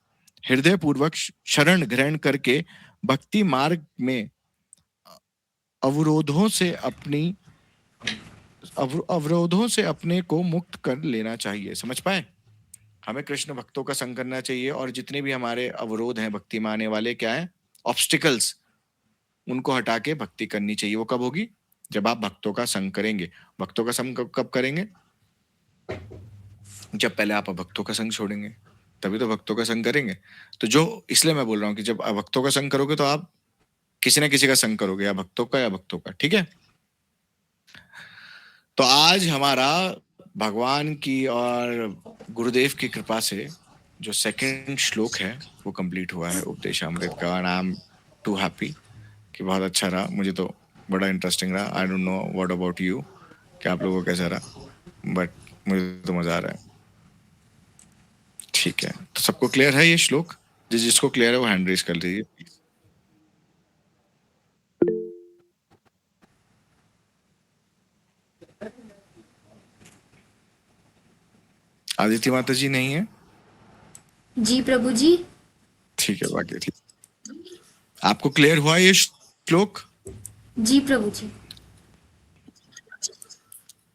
हृदय पूर्वक शरण ग्रहण करके भक्ति मार्ग में अवरोधों से अपने को मुक्त कर लेना चाहिए। समझ पाए? हमें कृष्ण भक्तों का संग करना चाहिए, और जितने भी हमारे अवरोध हैं भक्ति में आने वाले, क्या है? ऑब्स्टिकल्स, उनको हटा के भक्ति करनी चाहिए। वो कब होगी? जब आप भक्तों का संग करेंगे। भक्तों का संग कब करेंगे? जब पहले आप भक्तों का संग छोड़ेंगे, तभी तो भक्तों का संग करेंगे। तो जो इसलिए मैं बोल रहा हूँ कि जब आप भक्तों का संग करोगे तो आप किसी ना किसी का संग करोगे, या भक्तों का, ठीक है। तो आज हमारा भगवान की और गुरुदेव की कृपा से जो सेकंड श्लोक है वो कंप्लीट हुआ है उपदेशामृत का, and I am too happy कि बहुत अच्छा रहा। मुझे तो बड़ा इंटरेस्टिंग रहा। I don't know what about you, कि आप लोगों को कैसा रहा, बट मुझे तो मजा आ रहा है। ठीक है, तो सबको क्लियर है ये श्लोक? जिसको क्लियर है वो हैंड रेज कर लीजिए। आदित्य माता जी नहीं है? जी प्रभु जी। ठीक है, बाकी ठीक। आपको क्लियर हुआ ये श्लोक? जी प्रभु जी।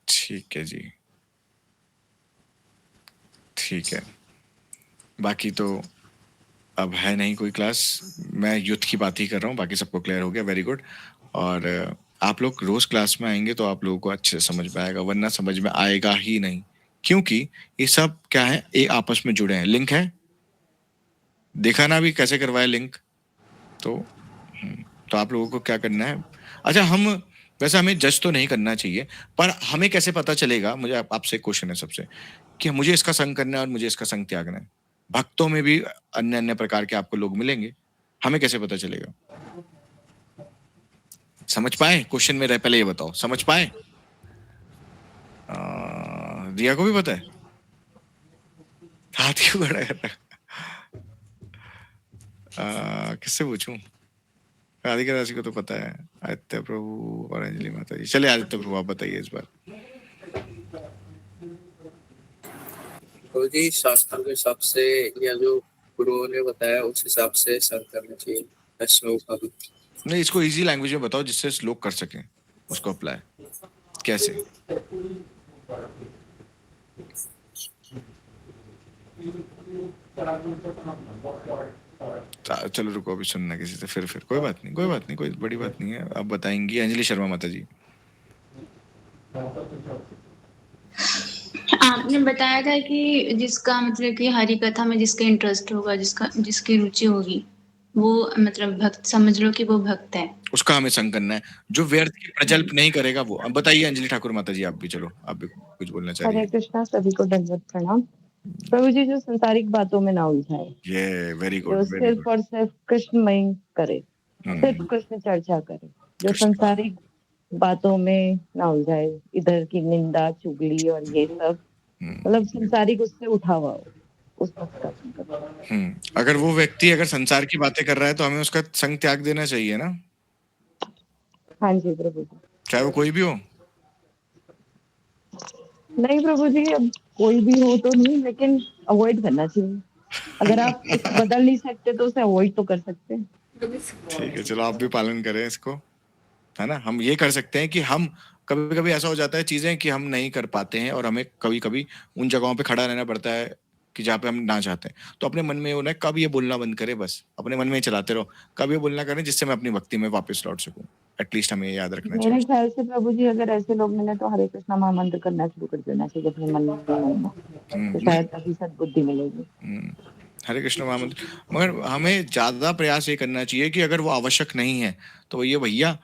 ठीक है जी, ठीक है। बाकी तो अब है नहीं कोई क्लास, मैं युद्ध की बात ही कर रहा हूँ, बाकी सबको क्लियर हो गया, वेरी गुड। और आप लोग रोज क्लास में आएंगे तो आप लोगों को अच्छे से समझ में आएगा, वरना समझ में आएगा ही नहीं, क्योंकि ये सब क्या है, एक आपस में जुड़े हैं, लिंक है। देखा ना अभी कैसे करवाया लिंक? तो आप लोगों को क्या करना है? अच्छा, हम वैसे हमें जज तो नहीं करना चाहिए, पर हमें कैसे पता चलेगा? मुझे आपसे क्वेश्चन है सबसे, कि मुझे इसका संग करना है और मुझे इसका संग त्यागना है। भक्तों में भी अन्य अन्य प्रकार के आपको लोग मिलेंगे, हमें कैसे पता चलेगा? समझ पाए क्वेश्चन में? रह पहले ये बताओ, समझ पाए? रिया को भी पता है? हाथ क्यों खड़ा कर रहा? किससे पूछूं? राधिका राशि को तो पता है, आदित्य प्रभु और अंजलि माता जी। चले आदित्य प्रभु आप बताइए इस बार। तो जी शास्त्र के हिसाब से या जो गुरुओं ने बताया उस हिसाब से सर्व करना चाहिए श्लोक। अभी नहीं, इसको इजी लैंग्वेज में बताओ जिससे श्लोक कर सकें, उसको अप्लाई कैसे? चलो रुको, अभी सुनना किसी से, फिर कोई बात नहीं, कोई बड़ी बात नहीं है, अब बताएंगी अंजलि शर्मा माता जी। आपने बताया था कि जिसका मतलब कि हरि कथा में जिसका इंटरेस्ट होगा, जिसकी रुचि होगी, वो मतलब भक्त समझ लो कि वो भक्त है। उसका हमें संग करना है। जो व्यर्थ की प्रजल्प नहीं करेगा वो। अब बताइए अंजलि ठाकुर माता जी, आप भी चलो, आप भी कुछ बोलना चाह रही हरे है। कृष्णा, सभी को दंडवत प्रणाम। प्रभु जी, जो संसारिक बातों में ना उलझाए, ये वेरी गुड, जो वेरी सिर्फ गुड। और सिर्फ कृष्णमय करे, सिर्फ कृष्ण चर्चा करे, जो कृष्ण संसारिक बातों में ना उलझाए, इधर की निंदा चुगली और ये सब, मतलब संसारिक उससे उठा हुआ हो, उस भक्त का संग करो। अगर वो व्यक्ति अगर संसार की बातें कर रहा है तो हमें उसका संग त्याग देना चाहिए ना, हाँ जी प्रभु जी। चाहे वो कोई भी हो। नहीं प्रभु जी, अब कोई भी हो तो नहीं, लेकिन अवॉइड करना चाहिए। अगर आप कुछ बदल नहीं सकते तो उसे अवॉइड तो कर सकते हैं। ठीक है, चलो आप भी पालन करें इसको, है ना। हम ये कर सकते हैं कि हम कभी कभी ऐसा हो जाता है चीजें कि हम नहीं कर पाते हैं और हमें कभी कभी उन जगहों पे खड़ा रहना पड़ता है कि जहाँ पे हम ना चाहते हैं। तो अपने मन में होना है, कब ये बोलना बंद करें, बस अपने मन में ही चलाते रहो, कब ये बोलना करें जिससे मैं अपनी भक्ति में वापस लौट सकूं। एटलीस्ट हमें ये याद रखना चाहिए। मेरे ख्याल से प्रभु जी, अगर ऐसे लोग मिले तो हरे कृष्णा महामंत्र करना शुरू कर देना चाहिए अपने मन में, तो शायद तभी सद्बुद्धि मिलेगी। हरे कृष्ण महामंत्र। मगर हमें ज्यादा प्रयास ये करना चाहिए कि अगर वो आवश्यक नहीं है तो ये भैया,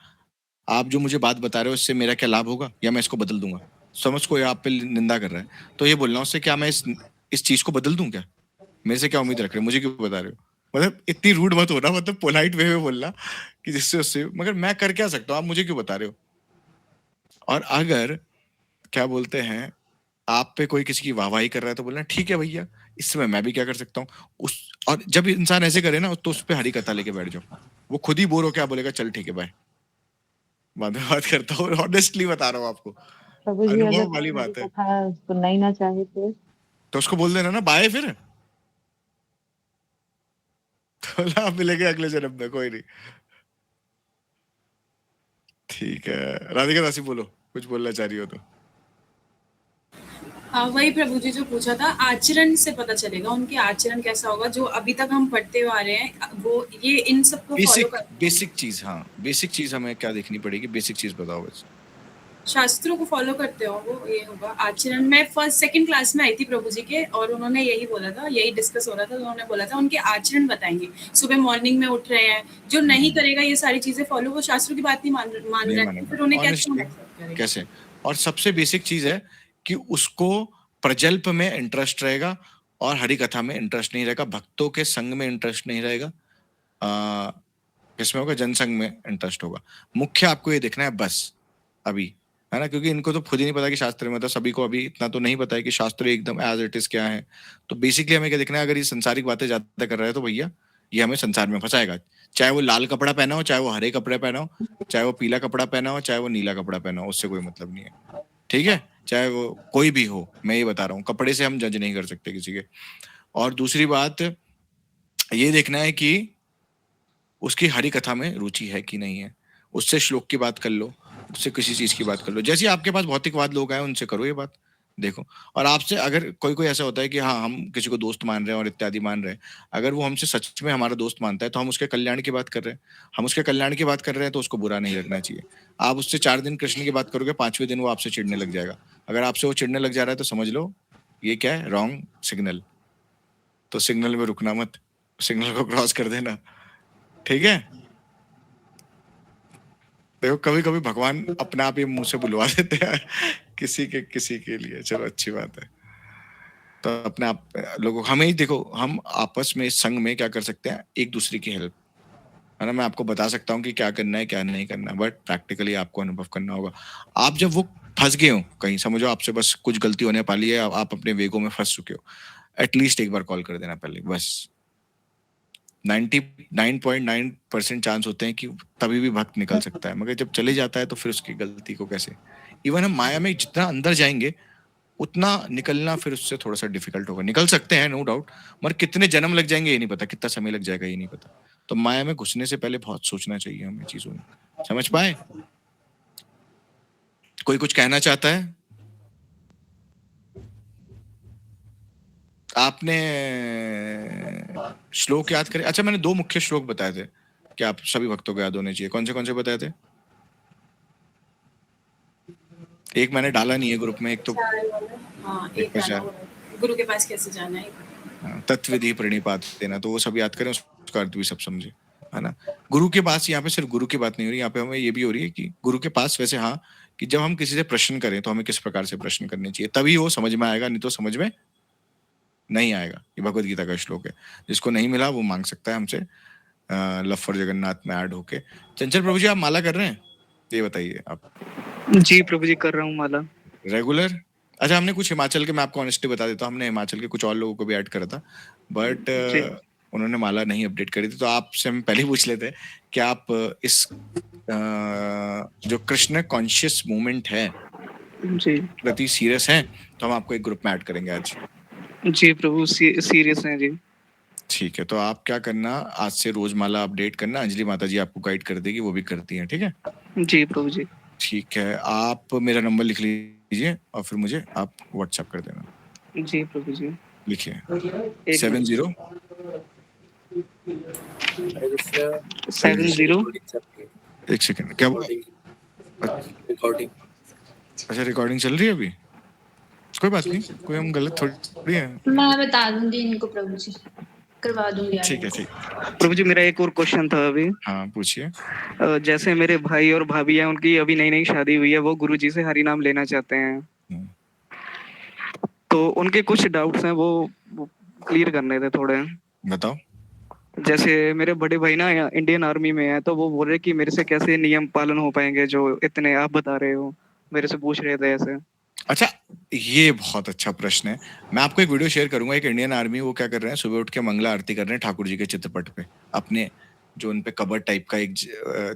आप जो मुझे बात बता रहे हो इससे मेरा क्या लाभ होगा, या मैं इसको बदल दूंगा। समझ, कोई आप पे निंदा कर रहा है तो ये बोलना उससे, क्या मैं इस चीज को बदल दूं क्या, मेरे से क्या उम्मीद रख रहे हो, मुझे क्यों बता रहे हो। मतलब इतनी रूड मत होना, मतलब पोलाइट वे में बोलना कि जिससे उससे, मगर मैं कर क्या सकता हूँ, आप मुझे क्यों बता रहे हो। और अगर क्या बोलते हैं आप पे कोई किसी की वाहवाही कर रहा है तो बोलना ठीक है भैया, इस समय मैं भी क्या कर सकता हूँ उस। और जब इंसान ऐसे करे ना तो उस पे हरी कथा लेके बैठ जाओ, वो खुद ही बोर हो क्या बोलेगा, चल ठीक है बाय, बाद में बात करता हूँ। ऑनेस्टली बता रहा हूँ आपको, प्रभु जी, अगर अनुभव कोई वाली हरी बात है। कथा सुनना ही ना चाहे तो उसको बोल देना ना बाय फिर, तो आप मिलेंगे अगले जन्म में, कोई नहीं। ठीक है, राधिका दासी बोलो, कुछ बोलना चाह रही हो तो। वही प्रभु जी जो पूछा था, आचरण से पता चलेगा उनके आचरण कैसा होगा, जो अभी तक हम पढ़ते हुए आ रहे हैं, वो ये इन सबको फॉलो कर। बेसिक चीज, हाँ बेसिक चीज हमें क्या देखनी पड़ेगी, बेसिक चीज बताओ बस। शास्त्रों को फॉलो करते हो वो ये होगा आचरण। मैं फर्स्ट सेकंड क्लास में आई थी प्रभु जी के, और उन्होंने यही बोला था, यही डिस्कस हो रहा था, उन्होंने बोला था उनके आचरण बताएंगे। सुबह मॉर्निंग में उठ रहे हैं, जो नहीं करेगा ये सारी चीजें फॉलो, वो शास्त्रों की बात नहीं मान नहीं रहा है, मानेगा फिर उन्हें क्या ऑनेस्टली, कैसे। और सबसे बेसिक चीज है कि उसको प्रजल्प में इंटरेस्ट रहेगा और हरि कथा में इंटरेस्ट नहीं रहेगा, भक्तों के संग में इंटरेस्ट नहीं रहेगा, किसमें होगा, जनसंग में इंटरेस्ट होगा। मुख्य आपको ये देखना है बस अभी, है ना, क्योंकि इनको तो खुद ही नहीं पता कि शास्त्र में, मतलब सभी को अभी इतना तो नहीं पता है कि शास्त्र एकदम एज इट इज क्या है। तो बेसिकली हमें क्या देखना है, अगर ये संसारिक बातें ज्यादा कर रहा है तो भैया ये हमें संसार में फंसाएगा। चाहे वो लाल कपड़ा पहना हो, चाहे वो हरे कपड़े पहना हो, चाहे वो पीला कपड़ा पहना हो, चाहे वो नीला कपड़ा पहना हो, उससे कोई मतलब नहीं है, ठीक है। चाहे वो कोई भी हो, मैं ये बता रहा हूँ, कपड़े से हम जज नहीं कर सकते किसी के। और दूसरी बात ये देखना है कि उसकी हरि कथा में रुचि है कि नहीं है। उससे श्लोक की बात कर लो, उससे किसी चीज की बात कर लो, जैसे आपके पास भौतिकवाद लोग आए उनसे करो ये बात, देखो। और आपसे अगर कोई कोई ऐसा होता है कि हाँ हम किसी को दोस्त मान रहे हैं और इत्यादि मान रहे हैं, अगर वो हमसे सच में हमारा दोस्त मानता है तो हम उसके कल्याण की बात कर रहे हैं, हम उसके कल्याण की बात कर रहे हैं, तो उसको बुरा नहीं लगना चाहिए। आप उससे 4 दिन कृष्ण की बात करोगे, 5वें दिन वो आपसे चिढ़ने लग जाएगा। अगर आपसे वो चिढ़ने लग जा रहा है तो समझ लो ये क्या है, रॉन्ग सिग्नल। तो सिग्नल में रुकना मत, सिग्नल को क्रॉस कर देना, ठीक है। देखो कभी कभी भगवान अपने आप ही मुंह से बुलवा देते हैं किसी के लिए, चलो अच्छी बात है। तो अपने आप लोगों, हमें ही देखो, हम आपस में संग में क्या कर सकते हैं, एक दूसरे की हेल्प, है ना। मैं आपको बता सकता हूँ कि क्या करना है क्या नहीं करना है, बट प्रैक्टिकली आपको अनुभव करना होगा। आप जब वो फंस गए हो कहीं, समझो आपसे बस कुछ गलती होने वाली है, आप अपने वेगों में फंस चुके हो, एटलीस्ट एक बार कॉल कर देना पहले बस। 99.9% चांस होते हैं कि तभी भी भक्त निकल सकता है, मगर जब चले जाता है तो फिर उसकी गलती को कैसे। इवन हम माया में जितना अंदर जाएंगे उतना निकलना फिर उससे थोड़ा सा डिफिकल्ट होगा। निकल सकते हैं नो डाउट, मगर कितने जन्म लग जाएंगे ये नहीं पता, कितना समय लग जाएगा ये नहीं पता। तो माया में घुसने से पहले बहुत सोचना चाहिए हमें चीजों में, समझ पाए। कोई कुछ कहना चाहता है, आपने श्लोक याद करे। अच्छा मैंने 2 मुख्य श्लोक बताए थे कि आप सभी भक्तों को याद होने चाहिए, कौन से बताए थे। एक मैंने डाला नहीं है ग्रुप में, एक तो गुरु के पास कैसे जाना है, तत्विधि प्रणिपात देना, तो वो सब याद करें। उसका अर्थ भी सब समझे, है ना। गुरु के पास यहाँ पे सिर्फ गुरु की बात नहीं हो रही, यहाँ पे हमें ये भी हो रही है कि गुरु के पास वैसे हाँ, कि जब हम किसी से प्रश्न करें तो हमें किस प्रकार से प्रश्न करने चाहिए, तभी वो समझ में आएगा, नहीं तो समझ में नहीं आएगा। ये भगवत गीता का श्लोक है, जिसको नहीं मिला वो मांग सकता है हमसे लव फॉर जगन्नाथ में ऐड होके। चंचल प्रभु जी, आप माला कर रहे हैं, ये बताइए आप। जी प्रभु जी, कर रहा हूँ माला रेगुलर। अच्छा, हमने कुछ हिमाचल के, मैं आपको ऑनेस्टली बता देता हूँ, हमने हिमाचल के कुछ और लोगों को भी ऐड करा था, बट उन्होंने माला नहीं अपडेट करी थी। तो आपसे हम पहले पूछ लेते हैं कि आप इस जो कृष्ण कॉन्शियस मूवमेंट है जी प्रति सीरियस हैं, तो हम आपको एक ग्रुप में ऐड करेंगे आज। जी प्रभु, सीरियस हैं जी। ठीक है, तो आप क्या करना, आज से रोज माला अपडेट करना, अंजलि माता जी आपको गाइड कर देगी, वो भी करती हैं, ठीक है। जी प्रभु जी। ठीक है, आप मेरा नंबर लिख लीजिए और फिर मुझे आप व्हाट्सएप कर देना। जी प्रभु जी। लिखिए 70 एक सेकंड, क्या रिकॉर्डिंग? अच्छा, रिकॉर्डिंग चल रही है अभी, कोई बात नहीं, कोई हम गलत थोड़ी है। मैं बता दूंगी इनको प्रभु जी, करवा दूंगी। ठीक है, ठीक। प्रभु जी, मेरा एक और क्वेश्चन था अभी। हाँ, पूछिए। जैसे मेरे भाई और भाभी हैं, उनकी अभी नई नई शादी हुई है, वो गुरु जी से हरि नाम लेना चाहते हैं, तो उनके कुछ डाउट्स हैं, वो क्लियर करने थे थोड़े। बताओ। जैसे मेरे बड़े भाई ना इंडियन आर्मी में है, तो वो बोल रहे कि मेरे से कैसे नियम पालन हो पाएंगे जो इतने आप बता रहे हो, मेरे से पूछ रहे थे ऐसे। अच्छा, ये बहुत अच्छा प्रश्न है। मैं आपको एक वीडियो शेयर करूंगा, एक इंडियन आर्मी, वो क्या कर रहे हैं, सुबह उठ के मंगला आरती कर रहे हैं ठाकुर जी के चित्रपट पे, अपने जो उन पे कबर टाइप का एक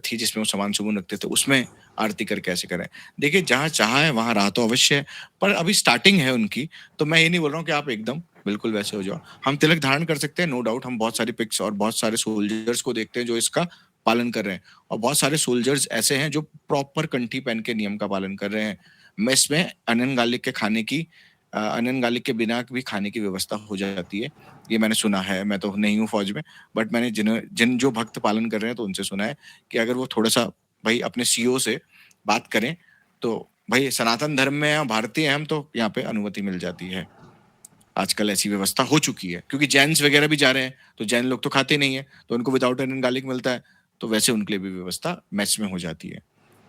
थी जिसमें वो सामान सुमन रखते थे, उसमें आरती करके ऐसे करें। देखिए, जहाँ चाहा है वहां राह तो अवश्य है, पर अभी स्टार्टिंग है उनकी, तो मैं ये नहीं बोल रहा हूँ कि आप एकदम बिल्कुल वैसे हो जाओ। हम तिलक धारण कर सकते हैं, नो डाउट। हम बहुत सारी पिक्स और बहुत सारे सोल्जर्स को देखते हैं जो इसका पालन कर रहे हैं, और बहुत सारे सोल्जर्स ऐसे हैं जो प्रॉपर कंठी पहन के नियम का पालन कर रहे हैं। मेस में अनन गार्लिक के खाने की, अनन गार्लिक के बिना भी खाने की व्यवस्था हो जाती है, ये मैंने सुना है। मैं तो नहीं हूँ फौज में, बट मैंने जिन जो भक्त पालन कर रहे हैं तो उनसे सुना है कि अगर वो थोड़ा सा भाई अपने सीईओ से बात करें तो भाई सनातन धर्म में या भारतीय हैं हम, तो यहाँ पे अनुमति मिल जाती है। आजकल ऐसी व्यवस्था हो चुकी है, क्योंकि जैन्स वगैरह भी जा रहे हैं, तो जैन लोग तो खाते नहीं है, तो उनको विदाउट अनियन गार्लिक मिलता है, तो वैसे उनके लिए भी व्यवस्था मैच में हो जाती है,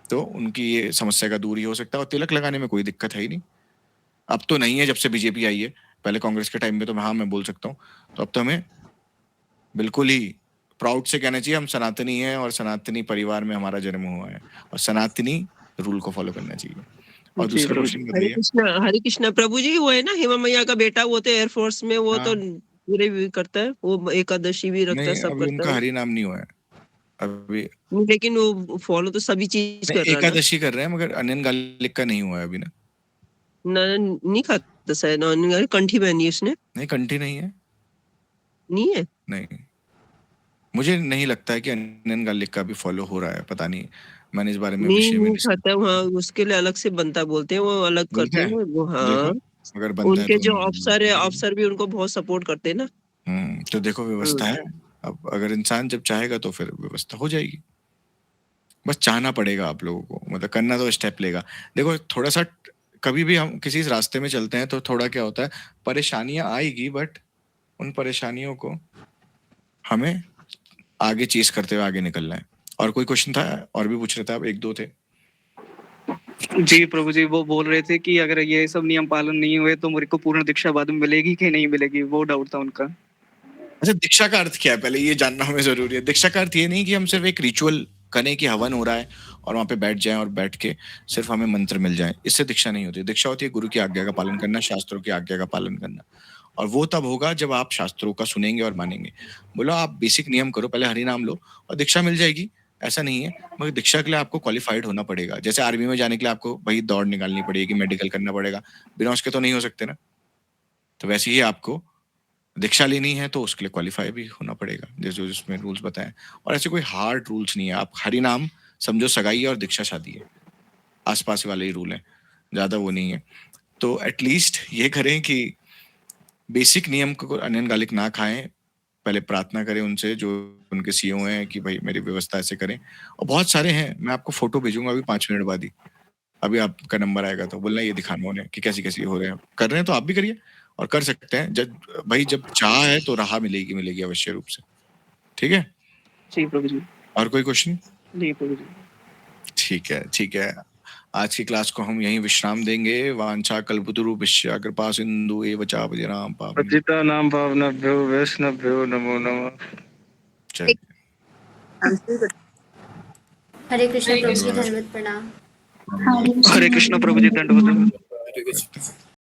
तो उनकी ये समस्या का दूर ही हो सकता है। और तिलक लगाने में कोई दिक्कत है ही नहीं। अब तो नहीं है, जब से बीजेपी आई है, पहले कांग्रेस के टाइम में तो हाँ मैं बोल सकता हूँ, तो अब तो हमें बिल्कुल ही प्राउड से कहना चाहिए हम सनातनी हैं, और सनातनी परिवार में हमारा जन्म हुआ है, और सनातनी रूल को फॉलो करना चाहिए। और दूसरा क्वेश्चन बताइए। हरे कृष्णा प्रभु जी, वो है ना हेमा मैया का बेटा, वो तो एयरफोर्स में, वो तो पूरे भी करता है, वो एकादशी भी रखता है, सब करता है। उनका हरि नाम नहीं हुआ है अभी, लेकिन वो फॉलो तो सभी चीज कर रहा है। एकादशी कर रहे हैं, मगर अनियन गार्लिक का नहीं हुआ है अभी ना। नहीं खाता शायद, कंठी पहनी है उसने। नहीं, कंठी नहीं है, नहीं है, नहीं, मुझे नहीं लगता है कि अनियन गार्लिक का भी फॉलो हो रहा है, पता नहीं, मैंने इस बारे में विषय में नहीं खाता। वहाँ उसके लिए अलग से बनता बोलते हैं, वो अलग करते हैं वो। हाँ, अगर बनता उनके है जो अफसर है, अफसर भी उनको बहुत सपोर्ट करते हैं ना। तो देखो, व्यवस्था है। अब अगर इंसान जब चाहेगा तो फिर व्यवस्था हो जाएगी, बस चाहना पड़ेगा आप लोगों को, मतलब करना तो स्टेप लेगा। देखो, थोड़ा सा कभी भी हम किसी रास्ते में चलते हैं तो थोड़ा क्या होता है, परेशानियां आएगी, बट उन परेशानियों को हमें आगे चेस करते हुए आगे निकलना है। और कोई क्वेश्चन था, और भी पूछ रहे थे आप, एक दो थे। जी प्रभु जी, वो बोल रहे थे कि अगर ये सब नियम पालन नहीं हुए तो मेरे को पूर्ण दीक्षा बाद में मिलेगी कि नहीं मिलेगी, वो डाउट था उनका। अच्छा, दीक्षा का अर्थ क्या है, पहले ये जानना हमें जरूरी है। दीक्षा का अर्थ ये नहीं कि हम सिर्फ एक रिचुअल करें कि हवन हो रहा है और वहां पे बैठ जाएं और बैठ के सिर्फ हमें मंत्र मिल जाए, इससे दीक्षा नहीं होती। दीक्षा होती है गुरु की आज्ञा का पालन करना, शास्त्रों की आज्ञा का पालन करना, और वो तब होगा जब आप शास्त्रों का सुनेंगे और मानेंगे। बोलो आप बेसिक नियम करो, पहले हरि नाम लो और दीक्षा मिल जाएगी, ऐसा नहीं है। मगर दीक्षा के लिए आपको क्वालिफाइड होना पड़ेगा। जैसे आर्मी में जाने के लिए आपको भाई दौड़ निकालनी पड़ेगी, मेडिकल करना पड़ेगा, बिना उसके तो नहीं हो सकते ना। तो वैसे ही आपको दीक्षा लेनी है तो उसके लिए क्वालिफाई भी होना पड़ेगा, जैसे जिसमें रूल्स बताएं। और ऐसे कोई हार्ड रूल्स नहीं है। आप हरि नाम समझो सगाई है और दीक्षा शादी है, आसपास वाले ही रूल हैं, ज्यादा वो नहीं है। तो एटलीस्ट ये करें कि बेसिक नियम को अनियन गार्लिक ना खाएं, पहले प्रार्थना करें उनसे जो उनके सीईओ हैं कि भाई मेरी व्यवस्था ऐसे करें। और बहुत सारे हैं, मैं आपको फोटो भेजूंगा अभी 5 मिनट बाद ही, अभी आपका नंबर आएगा तो बोलना ये दिखाना उन्हें कि कैसी कैसी हो रहे हैं, कर रहे हैं तो आप भी करिए और कर सकते हैं। जब भाई जब चाह है तो राह मिलेगी अवश्य रूप से। ठीक है, जी प्रभु जी। और कोई क्वेश्चन? जी प्रभु जी। ठीक है, ठीक है। आज की क्लास को हम यहीं विश्राम देंगे। वांछा कल्पतरुभ्यश्च कृपा सिंधु एव च पतितानां पावनेभ्यो पतितानां पावनेभ्यो वैष्णवेभ्यो नमो नमः। चलिए। हरे कृष्ण प्रभु जी, धन्यवाद, प्रणाम। हरे हरे कृष्ण प्रभु जी, दंडवत। हरे कृष्ण।